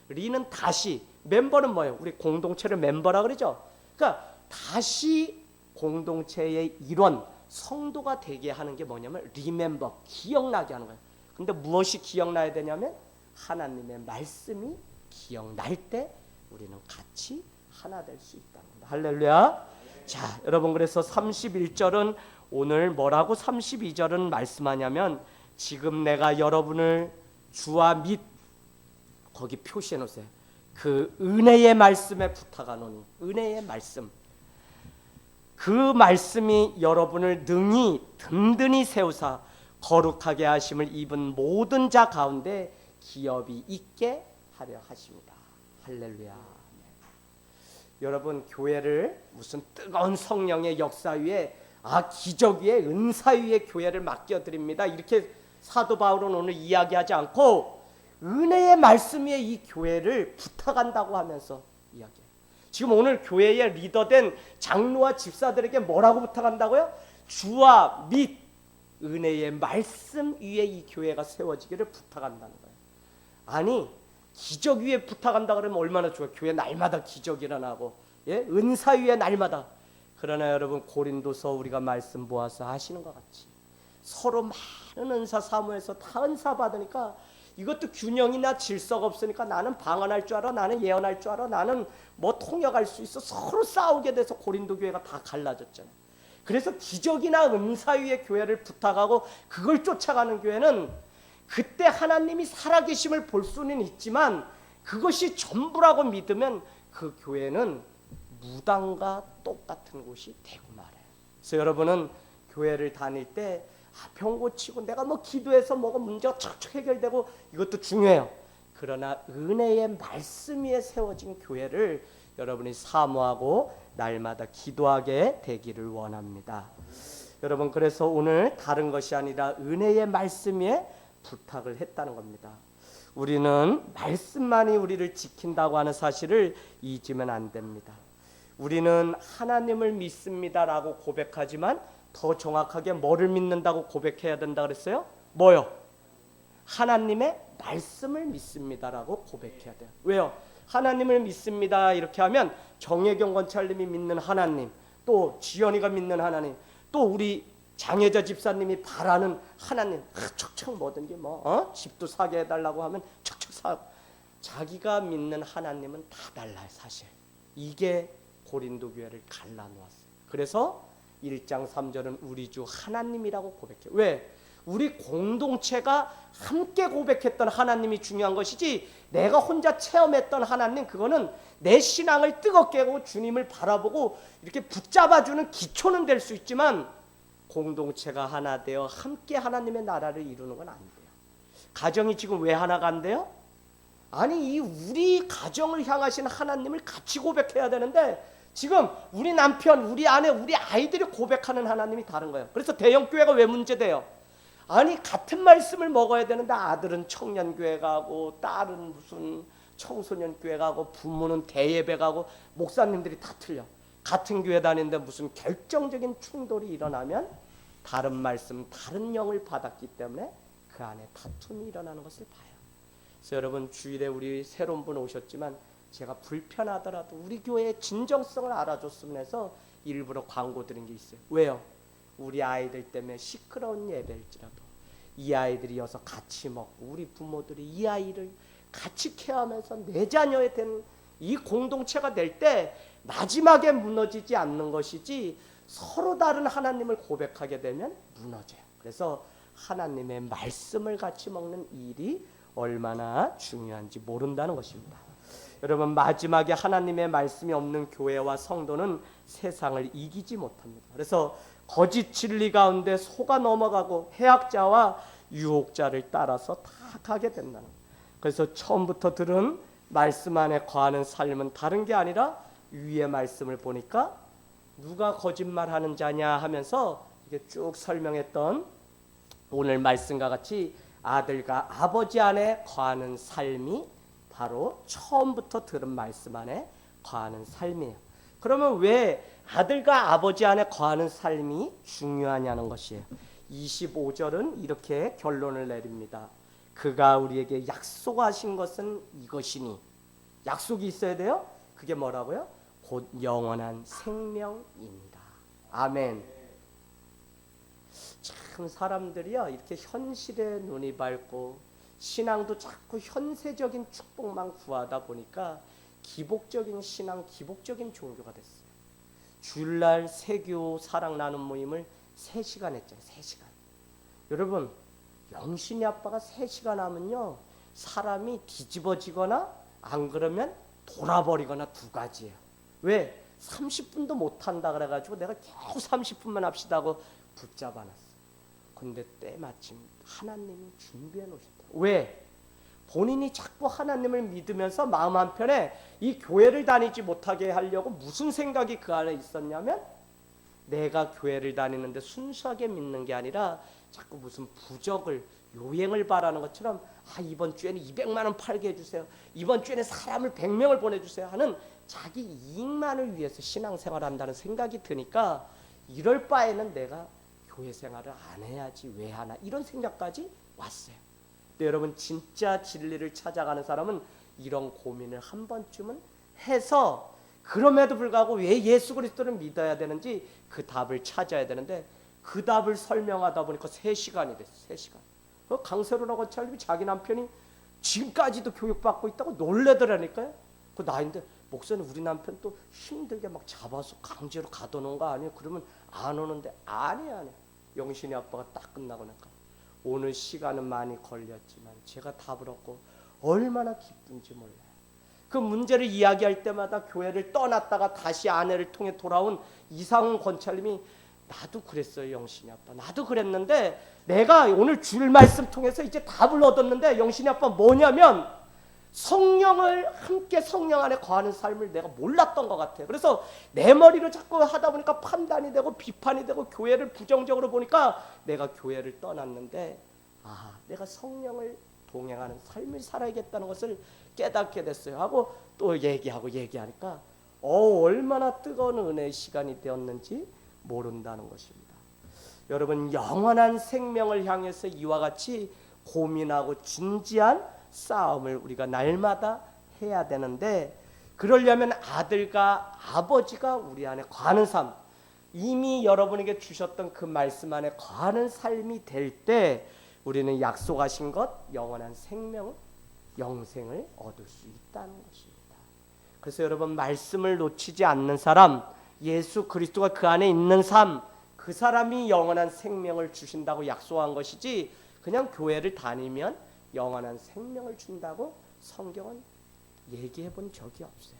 리는 다시, 멤버는 뭐예요? 우리 공동체를 멤버라 그러죠. 그러니까 다시 공동체의 일원, 성도가 되게 하는 게 뭐냐면 리멤버, 기억나게 하는 거예요. 근데 무엇이 기억나야 되냐면 하나님의 말씀이 기억날 때 우리는 같이 하나 될 수 있다는 겁니다. 할렐루야. 자, 여러분 그래서 31절은 오늘 뭐라고 32절은 말씀하냐면 지금 내가 여러분을 주와 및 거기 표시해 놓으세요. 그 은혜의 말씀에 부탁하노니 은혜의 말씀. 그 말씀이 여러분을 능히 든든히 세우사 거룩하게 하심을 입은 모든 자 가운데 기업이 있게 하려 하십니다. 할렐루야. 여러분 교회를 무슨 뜨거운 성령의 역사 위에 기적 위에 은사 위에 교회를 맡겨드립니다. 이렇게 사도 바울은 오늘 이야기하지 않고 은혜의 말씀 위에 이 교회를 부탁한다고 하면서 이야기해요. 지금 오늘 교회의 리더된 장로와 집사들에게 뭐라고 부탁한다고요? 주와 및 은혜의 말씀 위에 이 교회가 세워지기를 부탁한다는 거예요. 아니 기적 위에 부탁한다 그러면 얼마나 좋아요. 교회 날마다 기적 일어나고 은사 위에 날마다. 그러나 여러분 고린도서 우리가 말씀 모아서 하시는 것 같이 서로 많은 은사 사모해서 다 은사 받으니까 이것도 균형이나 질서가 없으니까 나는 방언할 줄 알아, 나는 예언할 줄 알아, 나는 뭐 통역할 수 있어. 서로 싸우게 돼서 고린도 교회가 다 갈라졌잖아요. 그래서 기적이나 은사 위에 교회를 부탁하고 그걸 쫓아가는 교회는 그때 하나님이 살아계심을 볼 수는 있지만 그것이 전부라고 믿으면 그 교회는 무당과 똑같은 곳이 되고 말아요. 그래서 여러분은 교회를 다닐 때 병 고치고 내가 뭐 기도해서 뭐가 문제가 척척 해결되고 이것도 중요해요. 그러나 은혜의 말씀 위에 세워진 교회를 여러분이 사모하고 날마다 기도하게 되기를 원합니다. 여러분 그래서 오늘 다른 것이 아니라 은혜의 말씀 위에 부탁을 했다는 겁니다. 우리는 말씀만이 우리를 지킨다고 하는 사실을 잊으면 안 됩니다. 우리는 하나님을 믿습니다라고 고백하지만 더 정확하게 뭐를 믿는다고 고백해야 된다 그랬어요? 뭐요? 하나님의 말씀을 믿습니다라고 고백해야 돼요. 왜요? 하나님을 믿습니다 이렇게 하면 정혜경 권찰님이 믿는 하나님, 또 지연이가 믿는 하나님, 또 우리 장혜자 집사님이 바라는 하나님, 척척 뭐든지 집도 사게 해달라고 하면 척척 사고, 자기가 믿는 하나님은 다 달라요. 사실 이게 고린도 교회를 갈라놓았어요. 그래서 1장 3절은 우리 주 하나님이라고 고백해요. 왜? 우리 공동체가 함께 고백했던 하나님이 중요한 것이지 내가 혼자 체험했던 하나님, 그거는 내 신앙을 뜨겁게 하고 주님을 바라보고 이렇게 붙잡아주는 기초는 될 수 있지만 공동체가 하나 되어 함께 하나님의 나라를 이루는 건 안 돼요. 가정이 지금 왜 하나가 안 돼요? 아니 이 우리 가정을 향하신 하나님을 같이 고백해야 되는데 지금 우리 남편, 우리 아내, 우리 아이들이 고백하는 하나님이 다른 거예요. 그래서 대형교회가 왜 문제돼요? 아니 같은 말씀을 먹어야 되는데 아들은 청년교회 가고 딸은 무슨 청소년 교회 가고 부모는 대예배 가고 목사님들이 다 틀려. 같은 교회 다니는데 무슨 결정적인 충돌이 일어나면 다른 말씀, 다른 영을 받았기 때문에 그 안에 다툼이 일어나는 것을 봐요. 그래서 여러분 주일에 우리 새로운 분 오셨지만 제가 불편하더라도 우리 교회의 진정성을 알아줬으면 해서 일부러 광고 드린 게 있어요. 왜요? 우리 아이들 때문에 시끄러운 예배일지라도 이 아이들이 여서 같이 먹고 우리 부모들이 이 아이를 같이 케어하면서 내 자녀에 된 이 공동체가 될 때 마지막에 무너지지 않는 것이지 서로 다른 하나님을 고백하게 되면 무너져요. 그래서 하나님의 말씀을 같이 먹는 일이 얼마나 중요한지 모른다는 것입니다. 여러분 마지막에 하나님의 말씀이 없는 교회와 성도는 세상을 이기지 못합니다. 그래서 거짓 진리 가운데 속아 넘어가고 해악자와 유혹자를 따라서 다 가게 된다는 거예요. 그래서 처음부터 들은 말씀 안에 거하는 삶은 다른 게 아니라 위의 말씀을 보니까 누가 거짓말하는 자냐 하면서 이게 쭉 설명했던 오늘 말씀과 같이 아들과 아버지 안에 거하는 삶이 바로 처음부터 들은 말씀 안에 거하는 삶이에요. 그러면 왜 아들과 아버지 안에 거하는 삶이 중요하냐는 것이에요. 25절은 이렇게 결론을 내립니다. 그가 우리에게 약속하신 것은 이것이니, 약속이 있어야 돼요. 그게 뭐라고요? 곧 영원한 생명입니다. 아멘. 참 사람들이요 이렇게 현실에 눈이 밝고 신앙도 자꾸 현세적인 축복만 구하다 보니까 기복적인 신앙, 기복적인 종교가 됐어요. 주일날 세교 사랑 나눔 모임을 3시간 했잖아요. 3시간. 여러분 영신이 아빠가 3시간 하면요 사람이 뒤집어지거나 안 그러면 돌아버리거나 두 가지예요. 왜? 30분도 못한다 그래가지고 내가 겨우 30분만 합시다 하고 붙잡아놨어. 근데 때마침 하나님이 준비해 놓으셨더라고요. 왜? 본인이 자꾸 하나님을 믿으면서 마음 한편에 이 교회를 다니지 못하게 하려고 무슨 생각이 그 안에 있었냐면 내가 교회를 다니는데 순수하게 믿는 게 아니라 자꾸 무슨 부적을 요행을 바라는 것처럼 이번 주에는 200만 원 팔게 해주세요. 이번 주에는 사람을 100명을 보내주세요 하는 자기 이익만을 위해서 신앙생활을 한다는 생각이 드니까 이럴 바에는 내가 교회 생활을 안 해야지 왜 하나 이런 생각까지 왔어요. 근데 여러분 진짜 진리를 찾아가는 사람은 이런 고민을 한 번쯤은 해서 그럼에도 불구하고 왜 예수 그리스도를 믿어야 되는지 그 답을 찾아야 되는데 그 답을 설명하다 보니까 3시간이 됐어요. 3시간. 강세로라고 찰님이 자기 남편이 지금까지도 교육받고 있다고 놀래더라니까요. 그 나인데 목사님 우리 남편 또 힘들게 막 잡아서 강제로 가둬놓은 거 아니에요? 그러면 안 오는데 아니에요. 영신이 아빠가 딱 끝나고 나니까 오늘 시간은 많이 걸렸지만 제가 답을 얻고 얼마나 기쁜지 몰라요. 그 문제를 이야기할 때마다 교회를 떠났다가 다시 아내를 통해 돌아온 이상훈 권찰님이 나도 그랬어요 영신이 아빠. 나도 그랬는데 내가 오늘 주일 말씀 통해서 이제 답을 얻었는데 영신이 아빠 뭐냐면 성령을 함께 성령 안에 거하는 삶을 내가 몰랐던 것 같아요. 그래서 내 머리로 자꾸 하다 보니까 판단이 되고 비판이 되고 교회를 부정적으로 보니까 내가 교회를 떠났는데 내가 성령을 동행하는 삶을 살아야겠다는 것을 깨닫게 됐어요 하고 또 얘기하니까 얼마나 뜨거운 은혜의 시간이 되었는지 모른다는 것입니다. 여러분 영원한 생명을 향해서 이와 같이 고민하고 진지한 싸움을 우리가 날마다 해야 되는데 그러려면 아들과 아버지가 우리 안에 거하는 삶 이미 여러분에게 주셨던 그 말씀 안에 거하는 삶이 될 때 우리는 약속하신 것 영원한 생명 영생을 얻을 수 있다는 것입니다. 그래서 여러분 말씀을 놓치지 않는 사람 예수 그리스도가 그 안에 있는 삶 그 사람이 영원한 생명을 주신다고 약속한 것이지 그냥 교회를 다니면 영원한 생명을 준다고 성경은 얘기해 본 적이 없어요.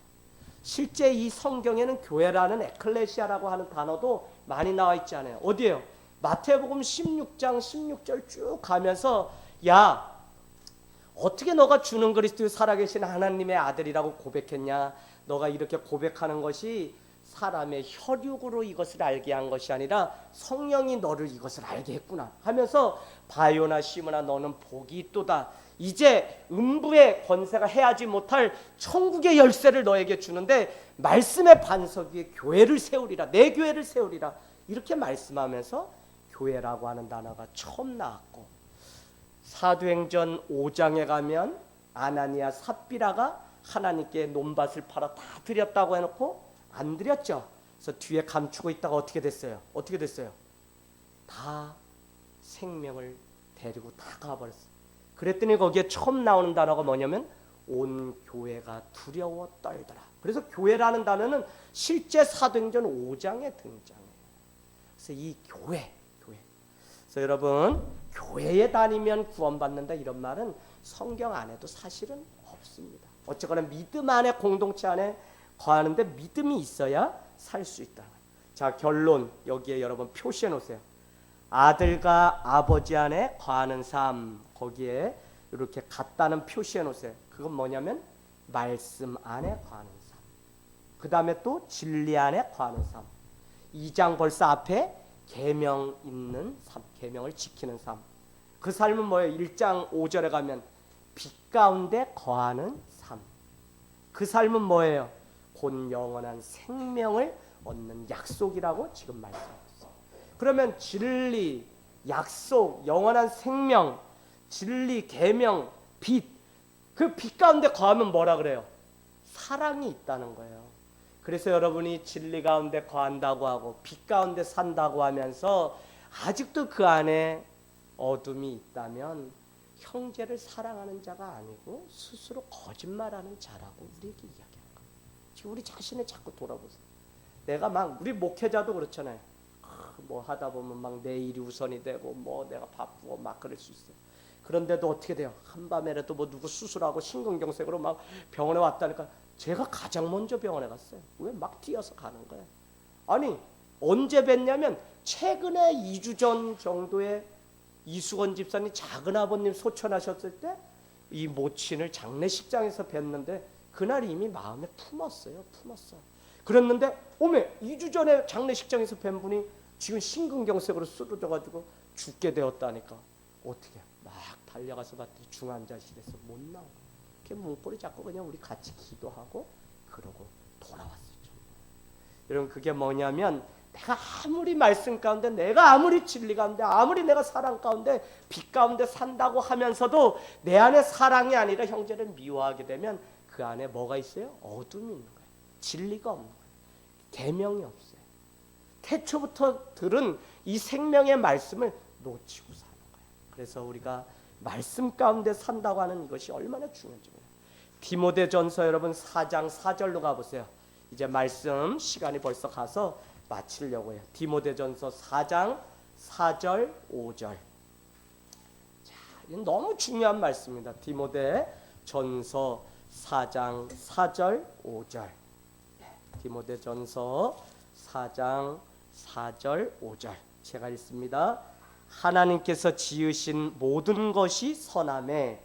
실제 이 성경에는 교회라는 에클레시아라고 하는 단어도 많이 나와 있지 않아요. 어디에요? 마태복음 16장 16절 쭉 가면서 야 어떻게 너가 주는 그리스도의 살아계신 하나님의 아들이라고 고백했냐. 너가 이렇게 고백하는 것이 사람의 혈육으로 이것을 알게 한 것이 아니라 성령이 너를 이것을 알게 했구나 하면서 바요나 시므나 너는 복이 있도다. 이제 음부의 권세가 해하지 못할 천국의 열쇠를 너에게 주는데 말씀의 반석 위에 교회를 세우리라. 내 교회를 세우리라. 이렇게 말씀하면서 교회라고 하는 단어가 처음 나왔고, 사도행전 5장에 가면 아나니아 삽비라가 하나님께 논밭을 팔아 다 드렸다고 해놓고 안 드렸죠. 그래서 뒤에 감추고 있다가 어떻게 됐어요? 어떻게 됐어요? 다 생명을 데리고 다 가버렸어요. 그랬더니 거기에 처음 나오는 단어가 뭐냐면 온 교회가 두려워 떨더라. 그래서 교회라는 단어는 실제 사도행전 5장에 등장해요. 그래서 이 교회. 그래서 여러분, 교회에 다니면 구원받는다 이런 말은 성경 안에도 사실은 없습니다. 어쨌거나 믿음 안에, 공동체 안에 거하는데 믿음이 있어야 살 수 있다. 자, 결론 여기에 여러분 표시해 놓으세요. 아들과 아버지 안에 거하는 삶, 거기에 이렇게 같다는 표시해 놓으세요. 그건 뭐냐면 말씀 안에 거하는 삶. 그 다음에 또 진리 안에 거하는 삶. 2장 벌써 앞에 계명 있는 삶, 계명을 지키는 삶. 그 삶은 뭐예요? 1장 5절에 가면 빛 가운데 거하는 삶. 그 삶은 뭐예요? 곧 영원한 생명을 얻는 약속이라고 지금 말씀하셨어요. 그러면 진리, 약속, 영원한 생명, 진리, 계명, 빛, 그 빛 가운데 거하면 뭐라 그래요? 사랑이 있다는 거예요. 그래서 여러분이 진리 가운데 거한다고 하고 빛 가운데 산다고 하면서 아직도 그 안에 어둠이 있다면 형제를 사랑하는 자가 아니고 스스로 거짓말하는 자라고 우리에게 이야기하는 거예요. 지금 우리 자신을 자꾸 돌아보세요. 내가 막 우리 목회자도 그렇잖아요. 뭐 하다 보면 막 내 일이 우선이 되고 뭐 내가 바쁘고 막 그럴 수 있어요. 그런데도 어떻게 돼요? 한밤에라도 뭐 누구 수술하고 심근경색으로 막 병원에 왔다니까 제가 가장 먼저 병원에 갔어요. 왜 막 뛰어서 가는 거예요? 아니 언제 뵀냐면 최근에 2주 전 정도에 이수건 집사님 작은 아버님 소천하셨을 때 이 모친을 장례식장에서 뵀는데 그날 이미 마음에 품었어요. 그랬는데 오메 2주 전에 장례식장에서 뵌 분이 지금 심근경색으로 쓰러져가지고 죽게 되었다니까. 어떻게 막 달려가서 봤더니 중환자실에서 못 나오고 이렇게 문고리 잡고 그냥 우리 같이 기도하고 그러고 돌아왔어요. 여러분 그게 뭐냐면 내가 아무리 말씀 가운데, 내가 아무리 진리 가운데, 아무리 내가 사랑 가운데, 빛 가운데 산다고 하면서도 내 안에 사랑이 아니라 형제를 미워하게 되면 그 안에 뭐가 있어요? 어둠이 있는 거예요. 진리가 없는 거예요. 계명이 없어요. 태초부터 들은 이 생명의 말씀을 놓치고 사는 거예요. 그래서 우리가 말씀 가운데 산다고 하는 이것이 얼마나 중요한지 몰라요. 디모데전서 여러분 4장 4절로 가보세요. 이제 말씀 시간이 벌써 가서 마치려고 해요. 디모데전서 4장 4절 5절. 자, 이건 너무 중요한 말씀입니다. 디모데전서 4장 4절 5절. 디모데전서 4장 4절 5절. 제가 읽습니다. 하나님께서 지으신 모든 것이 선함에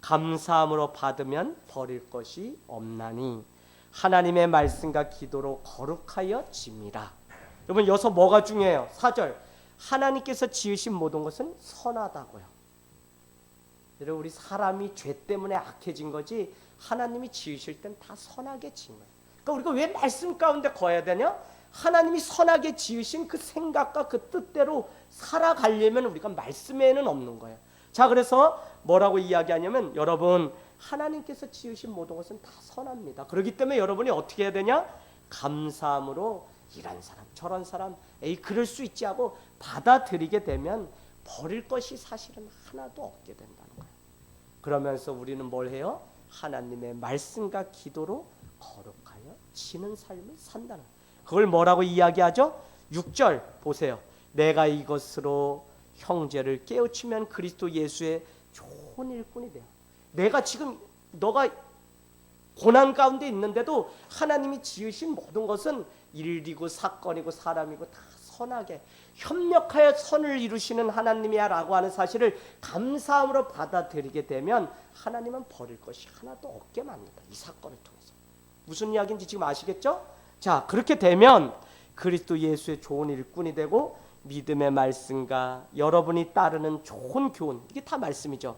감사함으로 받으면 버릴 것이 없나니 하나님의 말씀과 기도로 거룩하여 짐이라. 여러분 여기서 뭐가 중요해요? 4절. 하나님께서 지으신 모든 것은 선하다고요. 여러분 우리 사람이 죄 때문에 악해진 거지 하나님이 지으실 땐 다 선하게 지은 거예요. 그러니까 우리가 왜 말씀 가운데 거해야 되냐? 하나님이 선하게 지으신 그 생각과 그 뜻대로 살아가려면 우리가 말씀에는 없는 거예요. 자, 그래서 뭐라고 이야기하냐면 여러분 하나님께서 지으신 모든 것은 다 선합니다. 그렇기 때문에 여러분이 어떻게 해야 되냐? 감사함으로 이런 사람 저런 사람 에이 그럴 수 있지 하고 받아들이게 되면 버릴 것이 사실은 하나도 없게 된다는 거예요. 그러면서 우리는 뭘 해요? 하나님의 말씀과 기도로 거룩하여 지는 삶을 산다는 거예요. 그걸 뭐라고 이야기하죠? 6절 보세요. 내가 이것으로 형제를 깨우치면 그리스도 예수의 좋은 일꾼이 돼요. 내가 지금 너가 고난 가운데 있는데도 하나님이 지으신 모든 것은 일이고 사건이고 사람이고 다 선하게 협력하여 선을 이루시는 하나님이야 라고 하는 사실을 감사함으로 받아들이게 되면 하나님은 버릴 것이 하나도 없게 만든다. 이 사건을 통해서. 무슨 이야기인지 지금 아시겠죠? 자, 그렇게 되면 그리스도 예수의 좋은 일꾼이 되고 믿음의 말씀과 여러분이 따르는 좋은 교훈, 이게 다 말씀이죠.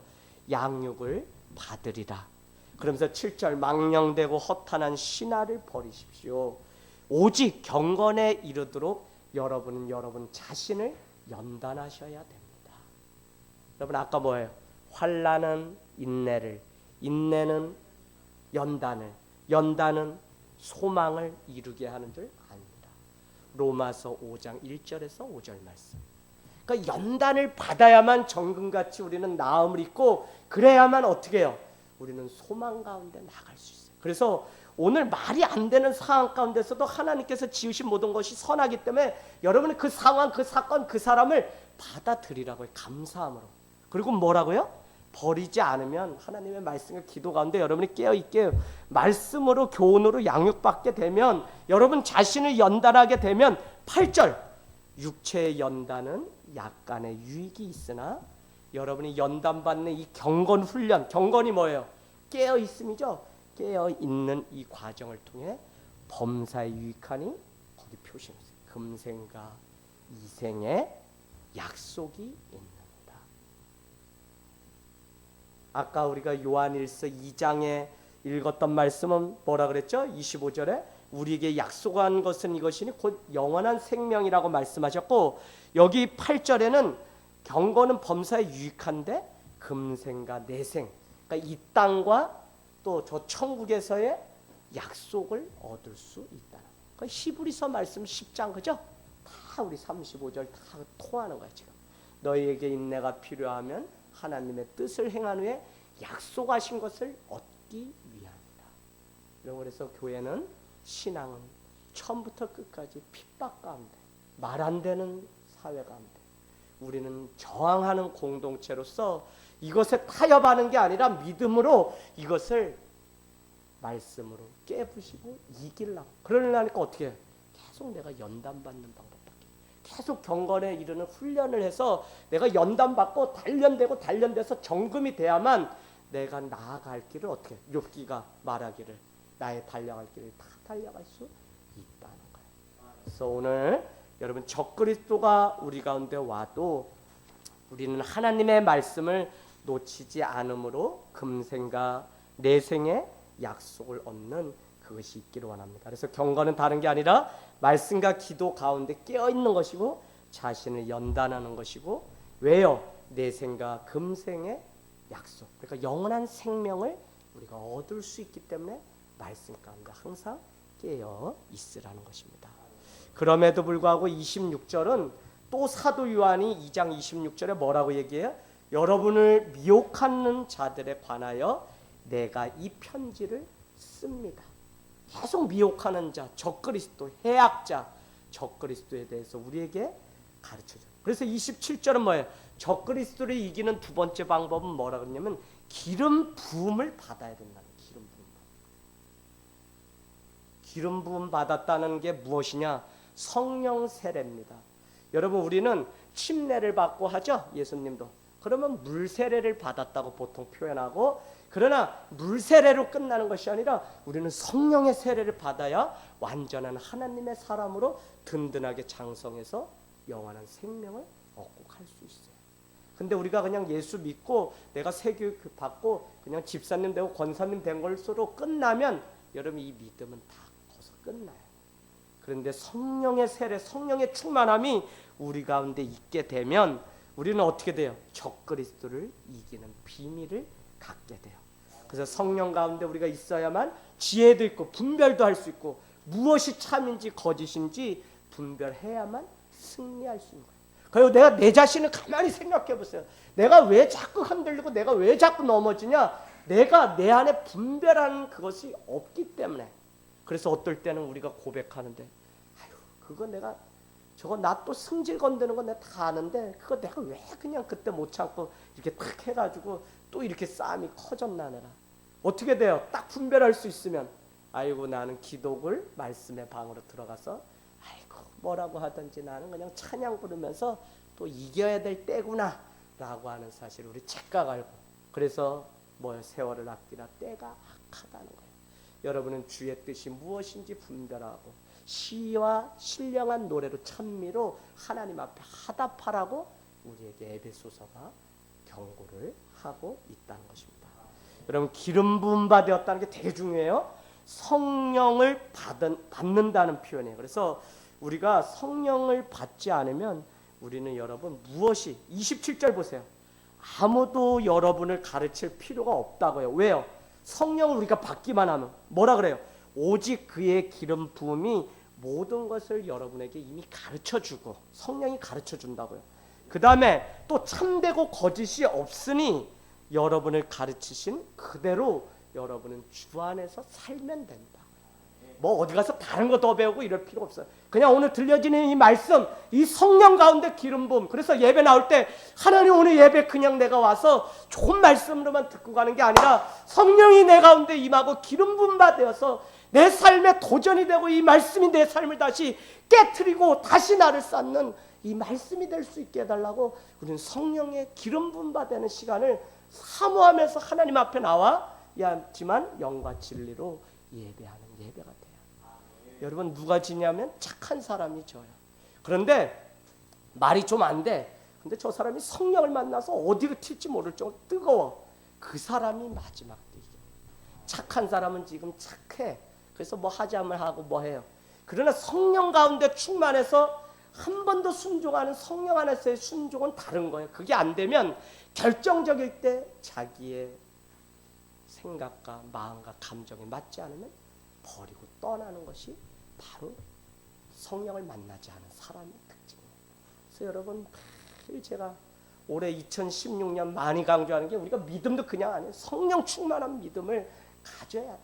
양육을 받으리라. 그러면서 7절 망령되고 허탄한 신화를 버리십시오. 오직 경건에 이르도록 여러분은 여러분 자신을 연단하셔야 됩니다. 여러분 아까 뭐예요? 환난은 인내를, 인내는 연단을, 연단은 소망을 이루게 하는 줄 압니다. 로마서 5장 1절에서 5절 말씀. 그러니까 연단을 받아야만 정금같이 우리는 나음을 입고 그래야만 어떻게 해요? 우리는 소망 가운데 나갈 수 있어요. 그래서 오늘 말이 안 되는 상황 가운데서도 하나님께서 지으신 모든 것이 선하기 때문에 여러분은 그 상황, 그 사건, 그 사람을 받아들이라고요. 감사함으로. 그리고 뭐라고요? 버리지 않으면 하나님의 말씀과 기도 가운데 여러분이 깨어있게 말씀으로 교훈으로 양육받게 되면 여러분 자신을 연단하게 되면 8절 육체의 연단은 약간의 유익이 있으나 여러분이 연단받는 이 경건 훈련, 경건이 뭐예요? 깨어있음이죠. 깨어있는 이 과정을 통해 범사에 유익하니 거기 표시했어요. 금생과 이생의 약속이 있는다. 아까 우리가 요한일서 2장에 읽었던 말씀은 뭐라 그랬죠? 25절에 우리에게 약속한 것은 이것이니 곧 영원한 생명이라고 말씀하셨고, 여기 8절에는 경건은 범사에 유익한데 금생과 내생, 그러니까 이 땅과 또 저 천국에서의 약속을 얻을 수 있다는 거예요. 그러니까 히브리서 말씀 10장 그죠? 다 우리 35절 다 통하는 거야 지금. 너희에게 인내가 필요하면 하나님의 뜻을 행한 후에 약속하신 것을 얻기 위함이다. 그래서 교회는, 신앙은 처음부터 끝까지 핍박 가운데, 말 안 되는 사회 가운데 우리는 저항하는 공동체로서 이것에 타협하는 게 아니라 믿음으로 이것을 말씀으로 깨부시고 이기려고. 그러려니까 어떻게 해요? 계속 내가 연단받는 방법밖에, 계속 경건에 이르는 훈련을 해서 내가 연단받고 단련돼서 정금이 돼야만 내가 나아갈 길을 어떻게, 욥기가 말하기를 나의 달려갈 길을 다 달려갈 수 있다는 거예요. 그래서 오늘 여러분 적그리스도가 우리 가운데 와도 우리는 하나님의 말씀을 놓치지 않으므로 금생과 내생의 약속을 얻는 그것이 있기를 원합니다. 그래서 경건은 다른 게 아니라 말씀과 기도 가운데 깨어있는 것이고 자신을 연단하는 것이고, 왜요? 내생과 금생의 약속, 그러니까 영원한 생명을 우리가 얻을 수 있기 때문에 말씀 가운데 항상 깨어 있으라는 것입니다. 그럼에도 불구하고 26절은 또 사도 요한이 2장 26절에 뭐라고 얘기해요? 여러분을 미혹하는 자들에 관하여 내가 이 편지를 씁니다. 계속 미혹하는 자, 적그리스도, 해악자, 적그리스도에 대해서 우리에게 가르쳐줘요. 그래서 27절은 뭐예요? 적그리스도를 이기는 두 번째 방법은 뭐라 그러냐면 기름 부음을 받아야 된다는 거예요. 기름 부음 받았다는 게 무엇이냐? 성령 세례입니다. 여러분 우리는 침례를 받고 하죠. 예수님도. 그러면 물 세례를 받았다고 보통 표현하고, 그러나 물 세례로 끝나는 것이 아니라 우리는 성령의 세례를 받아야 완전한 하나님의 사람으로 든든하게 장성해서 영원한 생명을 얻고 갈 수 있어요. 근데 우리가 그냥 예수 믿고 내가 세교육 받고 그냥 집사님 되고 권사님 된 것으로 끝나면 여러분 이 믿음은 다 거기서 끝나요. 그런데 성령의 세례, 성령의 충만함이 우리 가운데 있게 되면 우리는 어떻게 돼요? 적그리스도를 이기는 비밀을 갖게 돼요. 그래서 성령 가운데 우리가 있어야만 지혜도 있고 분별도 할 수 있고 무엇이 참인지 거짓인지 분별해야만 승리할 수 있는 거예요. 그리고 내가 내 자신을 가만히 생각해 보세요. 내가 왜 자꾸 흔들리고 내가 왜 자꾸 넘어지냐? 내가 내 안에 분별하는 그것이 없기 때문에. 그래서 어떨 때는 우리가 고백하는데, 아유 그거 내가 저거 나 또 승질 건드는 거 내가 다 아는데 그거 내가 왜 그냥 그때 못 참고 이렇게 탁 해가지고 또 이렇게 싸움이 커졌나. 내가 어떻게 돼요? 딱 분별할 수 있으면, 아이고 나는 기독을 말씀의 방으로 들어가서 아이고 뭐라고 하든지 나는 그냥 찬양 부르면서 또 이겨야 될 때구나 라고 하는 사실을 우리 착각 알고, 그래서 뭐요? 세월을 아끼라 때가 악하다는 거예요. 여러분은 주의 뜻이 무엇인지 분별하고 시와 신령한 노래로 찬미로 하나님 앞에 화답하라고 우리에게 에베소서가 경고를 하고 있다는 것입니다. 여러분, 기름 부음 받았다는 게 되게 중요해요. 성령을 받는다는 표현이에요. 그래서 우리가 성령을 받지 않으면 우리는 여러분 무엇이 27절 보세요. 아무도 여러분을 가르칠 필요가 없다고요. 왜요? 성령을 우리가 받기만 하면 뭐라 그래요? 오직 그의 기름 부음이 모든 것을 여러분에게 이미 가르쳐주고 성령이 가르쳐준다고요. 그 다음에 또 참되고 거짓이 없으니 여러분을 가르치신 그대로 여러분은 주 안에서 살면 된다. 뭐 어디 가서 다른 거 더 배우고 이럴 필요 없어요. 그냥 오늘 들려지는 이 말씀, 이 성령 가운데 기름 부음. 그래서 예배 나올 때 하나님 오늘 예배 그냥 내가 와서 좋은 말씀으로만 듣고 가는 게 아니라 성령이 내 가운데 임하고 기름 부음 받아서 내 삶에 도전이 되고 이 말씀이 내 삶을 다시 깨트리고 다시 나를 쌓는 이 말씀이 될 수 있게 해달라고 우리는 성령의 기름 부음 받는 시간을 사모하면서 하나님 앞에 나와야지만 영과 진리로 예배하는 예배가 돼요. 여러분, 누가 지냐면 착한 사람이 져요. 그런데 말이 좀 안 돼. 근데 저 사람이 성령을 만나서 어디로 튈지 모를 정도로 뜨거워. 그 사람이 마지막 때 이겨. 착한 사람은 지금 착해. 그래서 뭐 하자면 하고 뭐 해요. 그러나 성령 가운데 충만해서 한 번 더 순종하는 성령 안에서의 순종은 다른 거예요. 그게 안 되면 결정적일 때 자기의 생각과 마음과 감정에 맞지 않으면 버리고 떠나는 것이 바로 성령을 만나지 않은 사람의 특징이에요. 그래서 여러분, 늘 제가 올해 2016년 많이 강조하는 게 우리가 믿음도 그냥 아니에요. 성령 충만한 믿음을 가져야 돼요.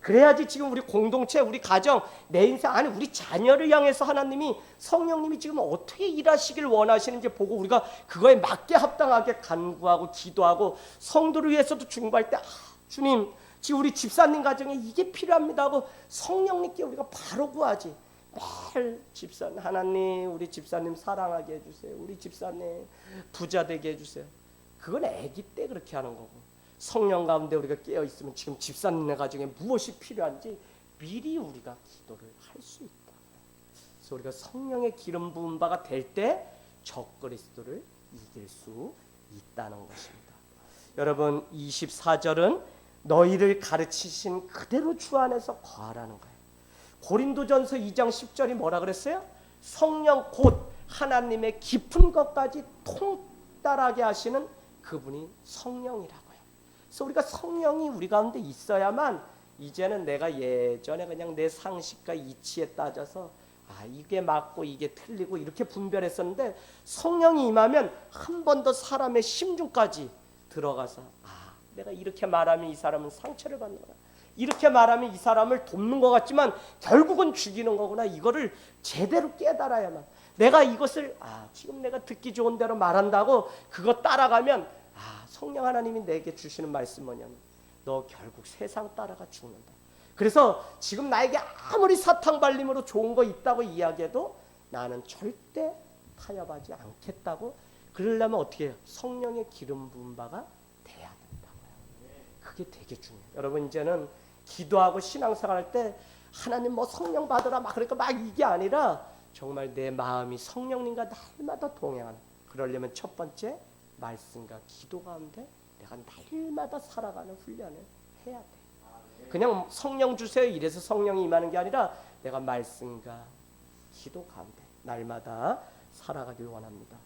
그래야지 지금 우리 공동체, 우리 가정, 내 인생, 아니 우리 자녀를 향해서 하나님이 성령님이 지금 어떻게 일하시길 원하시는지 보고 우리가 그거에 맞게 합당하게 간구하고 기도하고 성도를 위해서도 중보할 때 주님, 지금 우리 집사님 가정에 이게 필요합니다 하고 성령님께 우리가 바로 구하지. 매일 집사님, 하나님 우리 집사님 사랑하게 해주세요. 우리 집사님 부자 되게 해주세요. 그건 아기 때 그렇게 하는 거고, 성령 가운데 우리가 깨어 있으면 지금 집사님네 가정에 무엇이 필요한지 미리 우리가 기도를 할 수 있다. 그래서 우리가 성령의 기름 부은 바가 될 때 적그리스도를 이길 수 있다는 것입니다. 여러분, 24절은 너희를 가르치신 그대로 주 안에서 거하라는 거예요. 고린도전서 2장 10절이 뭐라 그랬어요? 성령 곧 하나님의 깊은 것까지 통달하게 하시는 그분이 성령이라고요. 그래서 우리가 성령이 우리 가운데 있어야만 이제는 내가 예전에 그냥 내 상식과 이치에 따져서 이게 맞고 이게 틀리고 이렇게 분별했었는데 성령이 임하면 한 번 더 사람의 심중까지 들어가서 내가 이렇게 말하면 이 사람은 상처를 받는구나, 이렇게 말하면 이 사람을 돕는 것 같지만 결국은 죽이는 거구나, 이거를 제대로 깨달아야만 내가 이것을 지금 내가 듣기 좋은 대로 말한다고 그거 따라가면 성령 하나님이 내게 주시는 말씀 뭐냐면 너 결국 세상 따라가 죽는다. 그래서 지금 나에게 아무리 사탕 발림으로 좋은 거 있다고 이야기해도 나는 절대 타협하지 않겠다고. 그러려면 어떻게 해요? 성령의 기름 부은 바가 돼야 된다고요. 그게 되게 중요해요. 여러분, 이제는 기도하고 신앙생활 할 때 하나님 뭐 성령 받으라 막 그러니까 막 이게 아니라 정말 내 마음이 성령님과 날마다 동행하는, 그러려면 첫 번째 말씀과 기도 가운데 내가 날마다 살아가는 훈련을 해야 돼. 그냥 성령 주세요 이래서 성령이 임하는 게 아니라 내가 말씀과 기도 가운데 날마다 살아가길 원합니다.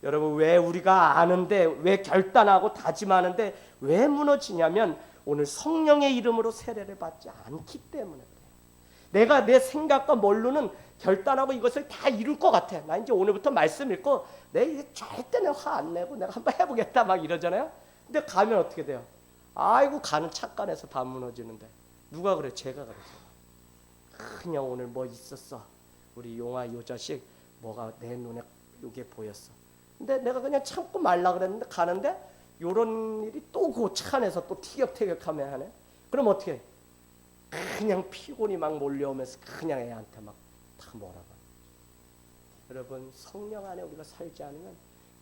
여러분, 왜 우리가 아는데 왜 결단하고 다짐하는데 왜 무너지냐면 오늘 성령의 이름으로 세례를 받지 않기 때문에 그래요. 내가 내 생각과 뭘로는 결단하고 이것을 다 이룰 것 같아. 나 이제 오늘부터 말씀 읽고 내 이제 절대 내가 화 안 내고 내가 한번 해보겠다 막 이러잖아요. 근데 가면 어떻게 돼요? 아이고, 가는 착간에서 다 무너지는데. 누가 그래? 제가 그랬어요. 그냥 오늘 뭐 있었어. 우리 용아 요 자식 뭐가 내 눈에 요게 보였어. 근데 내가 그냥 참고 말라 그랬는데 가는데 요런 일이 또 그 차 안에서 또 티격태격하면 하네. 그럼 어떻게 해? 그냥 피곤이 막 몰려오면서 그냥 애한테 막 다 뭐라고. 여러분, 성령 안에 우리가 살지 않으면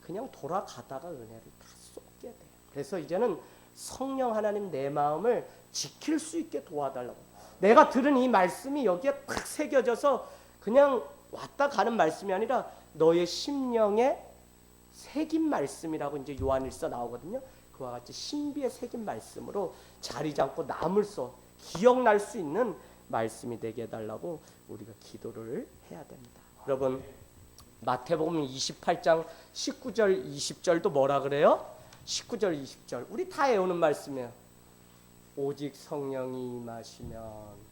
그냥 돌아가다가 은혜를 다 쏟게 돼요. 그래서 이제는 성령 하나님 내 마음을 지킬 수 있게 도와달라고. 내가 들은 이 말씀이 여기에 탁 새겨져서 그냥 왔다 가는 말씀이 아니라 너의 심령에 새긴 말씀이라고 이제 요한일서 나오거든요. 그와 같이 신비에 새긴 말씀으로 자리 잡고 남을서 기억날 수 있는 말씀이 되게 해달라고 우리가 기도를 해야 됩니다. 여러분 마태복음 28장 19절 20절도 뭐라 그래요? 19절 20절 우리 다 외우는 말씀이에요. 오직 성령이 임하시면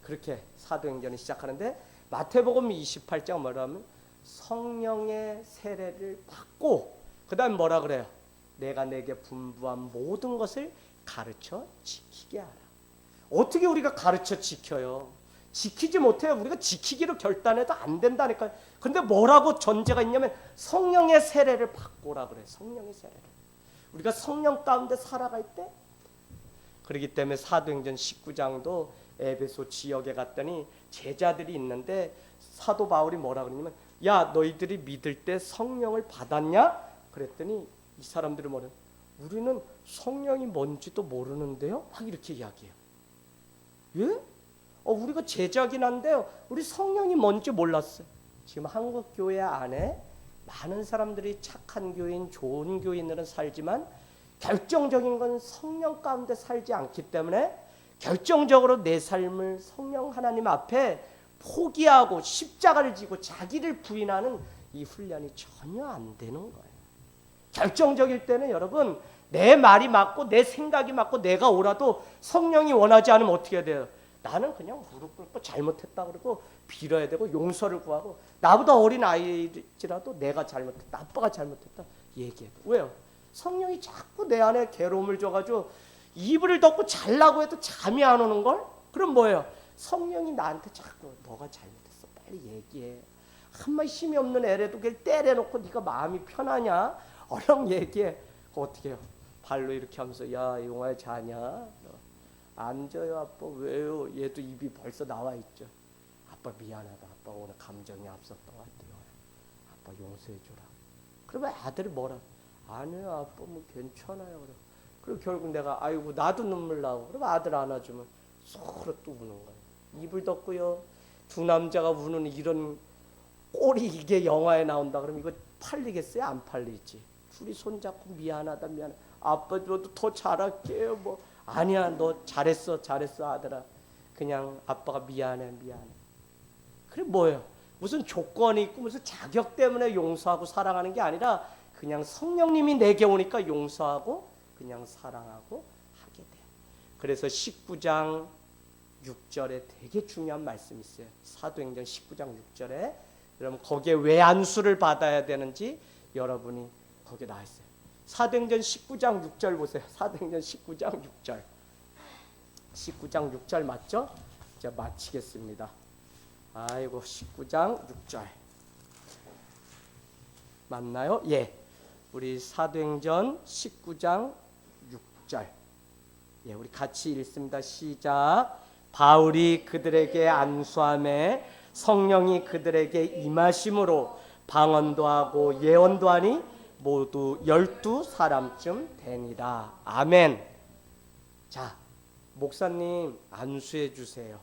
그렇게 사도행전이 시작하는데 마태복음 28장 뭐라면 성령의 세례를 받고 그 다음 뭐라 그래요? 내가 내게 분부한 모든 것을 가르쳐 지키게 하라. 어떻게 우리가 가르쳐 지켜요? 지키지 못해요. 우리가 지키기로 결단해도 안 된다니까요. 근데 뭐라고 전제가 있냐면 성령의 세례를 받고라 그래요. 성령의 세례를. 우리가 성령 가운데 살아갈 때 그렇기 때문에 사도행전 19장도 에베소 지역에 갔더니 제자들이 있는데 사도 바울이 뭐라 그러냐면 야 너희들이 믿을 때 성령을 받았냐? 그랬더니 이 사람들이 뭐래? 우리는 성령이 뭔지도 모르는데요? 막 이렇게 이야기해요. 예? 우리가 제자긴 한데요. 우리 성령이 뭔지 몰랐어요. 지금 한국 교회 안에 많은 사람들이 착한 교인, 좋은 교인으로 살지만 결정적인 건 성령 가운데 살지 않기 때문에 결정적으로 내 삶을 성령 하나님 앞에 포기하고 십자가를 지고 자기를 부인하는 이 훈련이 전혀 안 되는 거예요. 결정적일 때는 여러분 내 말이 맞고 내 생각이 맞고 내가 옳아도 성령이 원하지 않으면 어떻게 해야 돼요? 나는 그냥 무릎 꿇고 잘못했다 그러고 빌어야 되고 용서를 구하고 나보다 어린 아이지라도 내가 잘못했다 아빠가 잘못했다 얘기해야 돼. 왜요? 성령이 자꾸 내 안에 괴로움을 줘가지고 이불을 덮고 자려고 해도 잠이 안 오는 걸? 그럼 뭐예요? 성령이 나한테 자꾸 너가 잘못했어 빨리 얘기해. 한마디 힘이 없는 애라도 그냥 때려놓고 네가 마음이 편하냐? 얼른 얘기해. 어떻게 해요? 발로 이렇게 하면서 야 용화야 자냐? 앉아요 아빠. 왜요? 얘도 입이 벌써 나와 있죠. 아빠 미안하다. 아빠 오늘 감정이 앞섰던 것 같아요. 아빠 용서해 주라. 그러면 아들이 뭐라? 아니요 아빠 뭐 괜찮아요. 그래. 그리고 결국 내가 아이고 나도 눈물 나고 그러면 아들 안아주면 서로 또 우는 거예요. 입을 덮고요. 두 남자가 우는 이런 꼴이 이게 영화에 나온다 그러면 이거 팔리겠어요? 안 팔리지. 둘이 손잡고 미안하다 미안해. 아빠 저도 더 잘할게요. 뭐 아니야 너 잘했어 아들아. 그냥 아빠가 미안해. 그래 뭐예요? 무슨 조건이 있고 무슨 자격 때문에 용서하고 사랑하는 게 아니라 그냥 성령님이 내게 오니까 용서하고 그냥 사랑하고 하게 돼. 그래서 19장 6절에 되게 중요한 말씀이 있어요. 사도행전 19장 6절에 여러분 거기에 왜 안수를 받아야 되는지 여러분이 거기에 나와 있어요. 사도행전 19장 6절 보세요. 사도행전 19장 6절. 19장 6절 맞죠? 이제 마치겠습니다. 아이고 19장 6절. 맞나요? 예. 우리 사도행전 19장 6절. 예, 우리 같이 읽습니다. 시작. 바울이 그들에게 안수함에 성령이 그들에게 임하심으로 방언도 하고 예언도 하니 모두 12사람쯤 되니라. 아멘. 자, 목사님 안수해 주세요.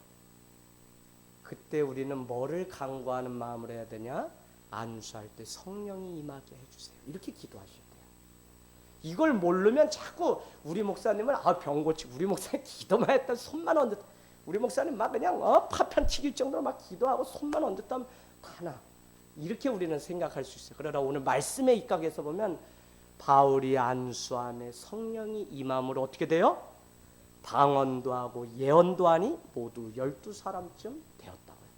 그때 우리는 뭐를 간구하는 마음으로 해야 되냐? 안수할 때 성령이 임하게 해주세요. 이렇게 기도하셔야 돼요. 이걸 모르면 자꾸 우리 목사님은 병 고치고 우리 목사님 기도만 했다 손만 얹었다. 우리 목사님 막 그냥 파편 튀길 정도로 막 기도하고 손만 얹었다면 다나. 이렇게 우리는 생각할 수 있어요. 그러나 오늘 말씀의 입각에서 보면 바울이 안수함에 성령이 임함으로 어떻게 돼요? 방언도 하고 예언도 하니 모두 12사람쯤 되었다고요.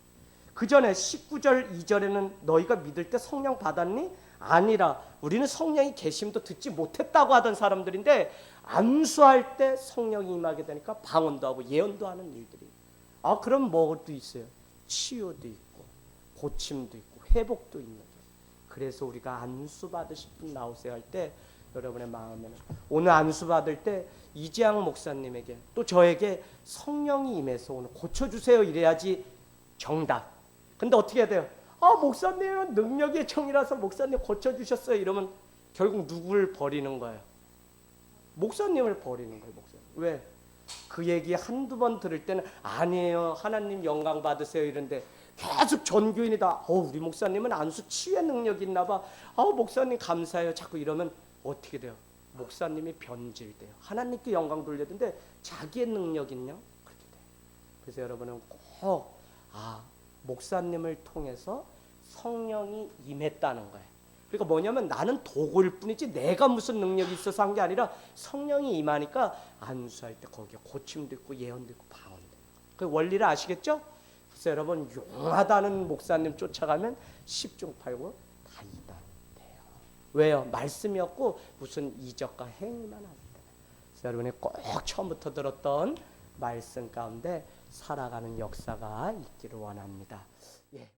그 전에 19절 2절에는 너희가 믿을 때 성령 받았니? 아니라 우리는 성령이 계심도 듣지 못했다고 하던 사람들인데 안수할 때 성령이 임하게 되니까 방언도 하고 예언도 하는 일들이. 그럼 뭐도 있어요? 치유도 있고 고침도 있고 회복도 있는 거예요. 그래서 우리가 안수 받으실 분 나오세요 할 때 여러분의 마음에는 오늘 안수 받을 때 이재양 목사님에게 또 저에게 성령이 임해서 오늘 고쳐주세요 이래야지 정답. 근데 어떻게 해야 돼요? 목사님은 능력의 정이라서 목사님 고쳐주셨어요 이러면 결국 누구를 버리는 거예요? 목사님을 버리는 거예요. 목사님. 왜? 그 얘기 한두 번 들을 때는 아니에요, 하나님 영광 받으세요 이런데 계속 전교인이 다 우리 목사님은 안수 치유의 능력이 있나 봐. 목사님 감사해요. 자꾸 이러면 어떻게 돼요? 목사님이 변질돼요. 하나님께 영광 돌려는데 자기의 능력은요? 그렇게 돼요. 그래서 여러분은 꼭 목사님을 통해서 성령이 임했다는 거예요. 그러니까 뭐냐면 나는 도구일 뿐이지 내가 무슨 능력이 있어서 한 게 아니라 성령이 임하니까 안수할 때 거기에 고침도 있고 예언도 있고 방언도 있고. 그 원리를 아시겠죠? 그래서 여러분 용하다는 목사님 쫓아가면 10중 8구 다 이단 돼요. 왜요? 말씀이 없고 무슨 이적과 행위만 합니다. 그래서 여러분이 꼭 처음부터 들었던 말씀 가운데 살아가는 역사가 있기를 원합니다. 예.